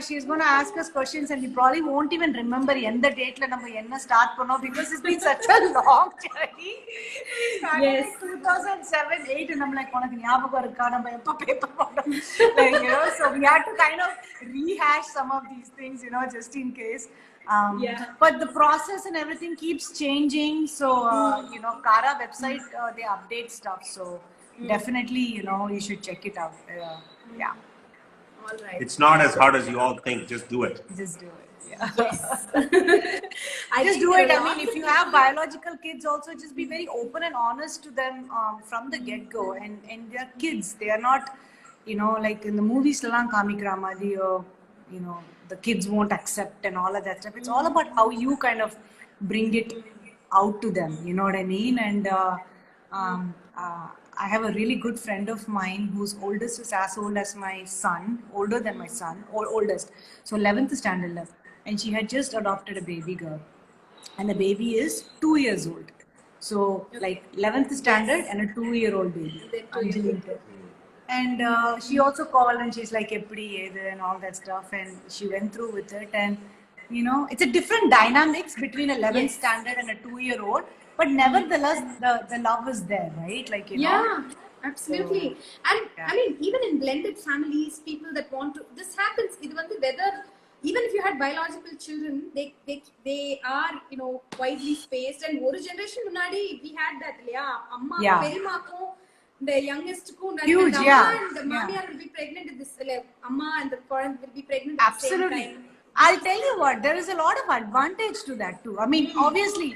S4: she's going to ask us questions, and we probably won't even remember the date la நம்ம என்ன start பண்ணோம், because it's been such a long journey. We started
S1: Yes.
S4: in 2007, 8, and I'm like, உனக்கு ஞாபகம் இருக்கா நம்ம எப்ப paper போட்டோம்? So we had to kind of rehash some of these things, just in case. But the process and everything keeps changing. So, Kara website, they update stuff. So definitely, you should check it out. Yeah.
S1: All right.
S3: It's not as hard as you all think. Just do it.
S4: Just do it. Yeah.
S1: Yes.
S4: Just do it. I mean, if you have biological kids, also just be very open and honest to them from the get-go. And they're kids. They are not, like in the movies, the kids won't accept and all of that stuff. It's all about how you kind of bring it out to them. You know what I mean? And I have a really good friend of mine whose oldest is as old as my son, older than my son, or oldest. So 11th standard left. And she had just adopted a baby girl. And the baby is 2 years old. So like 11th standard and a 2-year-old baby. And she also called and she's like, "Eppadi edu," and all that stuff. And she went through with it. And, it's a different dynamics between 11th standard and a 2-year-old. But nevertheless, the love is there, right? Like,
S1: Yeah, absolutely. And
S4: yeah.
S1: I mean, even in blended families, people that want to, this happens. Whether even if you had biological children, they are widely spaced. And one generation munadi we had that, amma perimaakum the youngest ku
S4: Huge,
S1: and
S4: yeah.
S1: and the mamiyar will be pregnant at this amma and the parent will be pregnant at
S4: Absolutely.
S1: the same time.
S4: I'll tell you what, there is a lot of advantage to that too. I mean, obviously,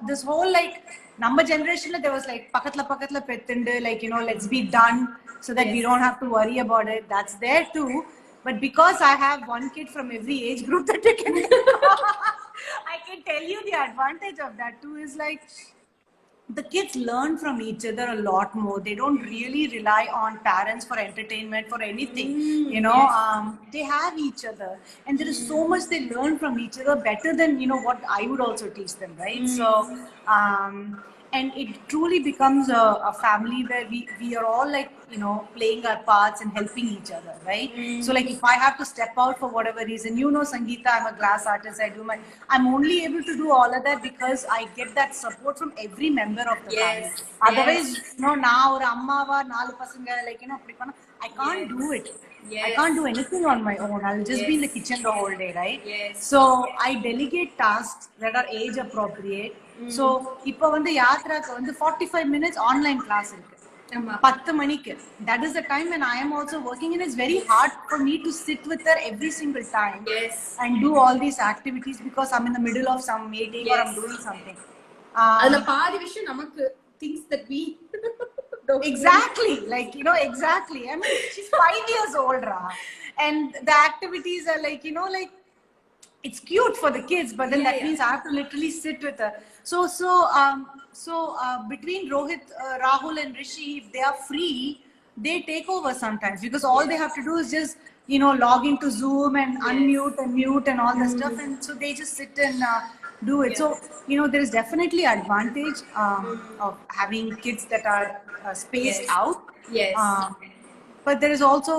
S4: this whole like number generation, there was like pakatla pettundu, like, let's be done so that we don't have to worry about it. That's there too. But because I have one kid from every age group that I can tell you the advantage of that too is like, the kids learn from each other a lot more. They don't really rely on parents for entertainment, for anything. They have each other, and there is so much they learn from each other, better than what I would also teach them, right? So and it truly becomes a family where we are all like playing our parts and helping each other, right? So like if I have to step out for whatever reason, Sangeeta, I'm a glass artist, I'm only able to do all of that because I get that support from every member of the family. Otherwise, na or ammava 4 pasanga, like I can't do it. I can't do anything on my own. I'll just be in the kitchen the whole day, right? So I delegate tasks that are age appropriate. So இப்போ வந்து யாத்ராக்கு வந்து 45 minutes online class இருக்கு 10 மணிக்கு. That is the time when I am also working, and it's very hard for me to sit with her every single time and do all these activities because I'm in the middle of some meeting or I'm doing something.
S1: அதுல பாதி விஷயம் நமக்கு things that we
S4: exactly, like exactly. I mean, she's 5 years old, and the activities are like like it's cute for the kids, but then that means I have to literally sit with her. So between Rohit, Rahul and Rishi, if they are free, they take over sometimes, because all they have to do is just log into Zoom and unmute and mute and all that stuff, and so they just sit and do it.
S1: Yeah.
S4: So, there is definitely advantage of having kids that are spaced
S1: Yes.
S4: out.
S1: Yes.
S4: But there is also,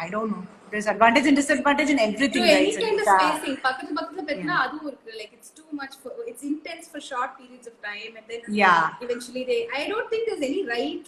S4: I don't know. There's advantage and disadvantage in everything,
S1: To any
S4: right,
S1: kind of
S4: Sangeeta?
S1: spacing, பக்கத்துல பெத்தனா அதுவும் இருக்கு. Like it's too much for, it's intense for short periods of time, and then
S4: Yeah.
S1: eventually I don't think there's any right,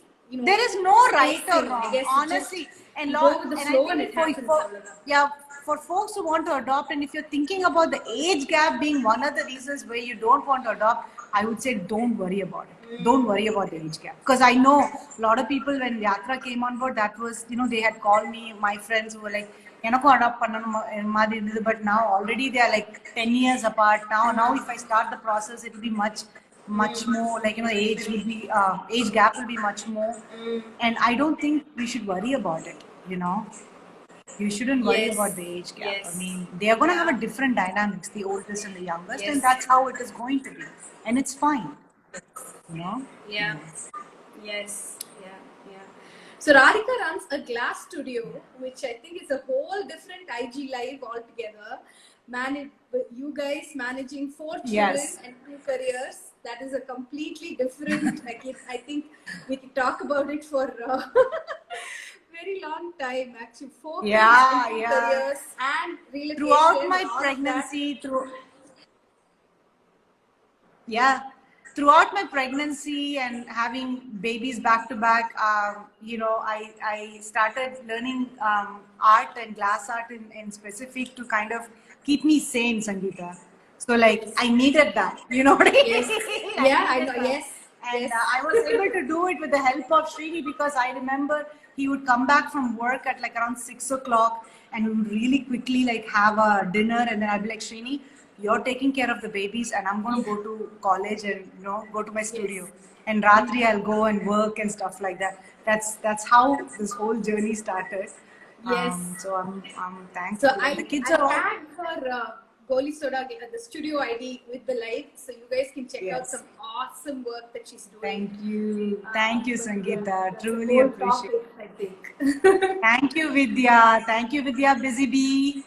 S4: There is no right or
S1: spacing. I
S4: wrong,
S1: guess you
S4: honestly.
S1: just,
S4: And
S1: you
S4: lot,
S1: go with the
S4: and
S1: flow
S4: I
S1: and
S4: think
S1: it happens. அவ்வளவுதான்.
S4: yeah, for folks who want to adopt, and if you're thinking about the age gap being one of the reasons where you don't want to adopt, I would say don't worry about it. Don't worry about the age gap. Because I know a lot of people, when Yatra came on board, that was, they had called me, my friends who were like, எனக்கும் adapt பண்ணணும் மாதிரி இருந்தது, but now already they are like 10 years apart. Now if I start the process, it will be much more, like, age will be age gap will be much more. And I don't think we should worry about it. You shouldn't worry
S1: Yes.
S4: about the age gap.
S1: Yes.
S4: I mean, they are going to have a different dynamics, the oldest and the youngest,
S1: Yes.
S4: and that's how it is going to be, and it's fine.
S1: Yeah. Yes. Yeah. Yeah. So Radhika runs a glass studio, which I think is a whole different IG live altogether. You guys managing 4 children
S4: Yes.
S1: and 2 careers. That is a completely different. I think we could talk about it for very long time. Actually, 4 kids
S4: Yeah,
S1: and 2
S4: yeah.
S1: careers and relocation.
S4: Throughout my
S1: and all of that.
S4: pregnancy, throughout my pregnancy and having babies back to back, I started learning art and glass art in specific to kind of keep me sane, Sangeeta. So like I needed that, you know what I mean?
S1: Yes. Yeah, I
S4: needed
S1: know.
S4: that.
S1: Yes.
S4: And
S1: Yes.
S4: I was able to do it with the help of Srini, because I remember he would come back from work at like around 6 o'clock, and we would really quickly like have a dinner, and then I'd be like, Srini, you're taking care of the babies, and I'm going to go to college and go to my studio. And Ratri I'll go and work and stuff like that. That's how this whole journey started.
S1: Yes.
S4: So I'm thankful.
S1: So
S4: And the kids
S1: I
S4: are all
S1: tag her Goli Soda, the studio ID with the live, so you guys can check out
S4: Yes.
S1: some awesome work that she's doing.
S4: Thank you,
S1: But
S4: Sangeeta.
S1: that's a
S4: Truly
S1: whole
S4: appreciate.
S1: topic, I think.
S4: Thank you, Vidya, busy bee.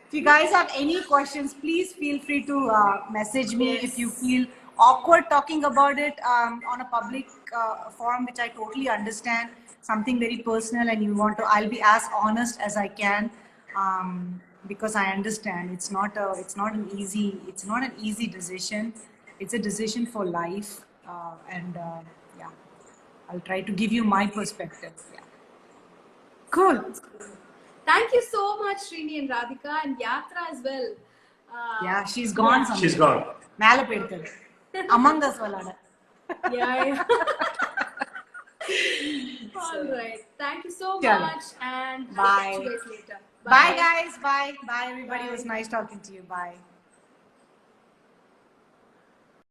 S4: If you guys have any questions, please feel free to message me.
S1: Yes.
S4: If you feel awkward talking about it on a public forum, which I totally understand, something very personal, and you want to, I'll be as honest as I can, because I understand it's not an easy decision. It's a decision for life, and yeah, I'll try to give you my perspective. Yeah. Cool.
S1: Thank you so much, Srini and Radhika, and Yatra as well.
S4: Yeah, she's gone.
S1: Yeah.
S3: She's gone.
S4: மேல போயிருக்காரு. Among us விளையாட.
S1: Yeah. All right. Thank you so
S4: Chalo.
S1: much, and
S4: Bye.
S1: I'll catch you guys later.
S4: Bye guys. Bye. Bye everybody. It was nice talking to you. Bye.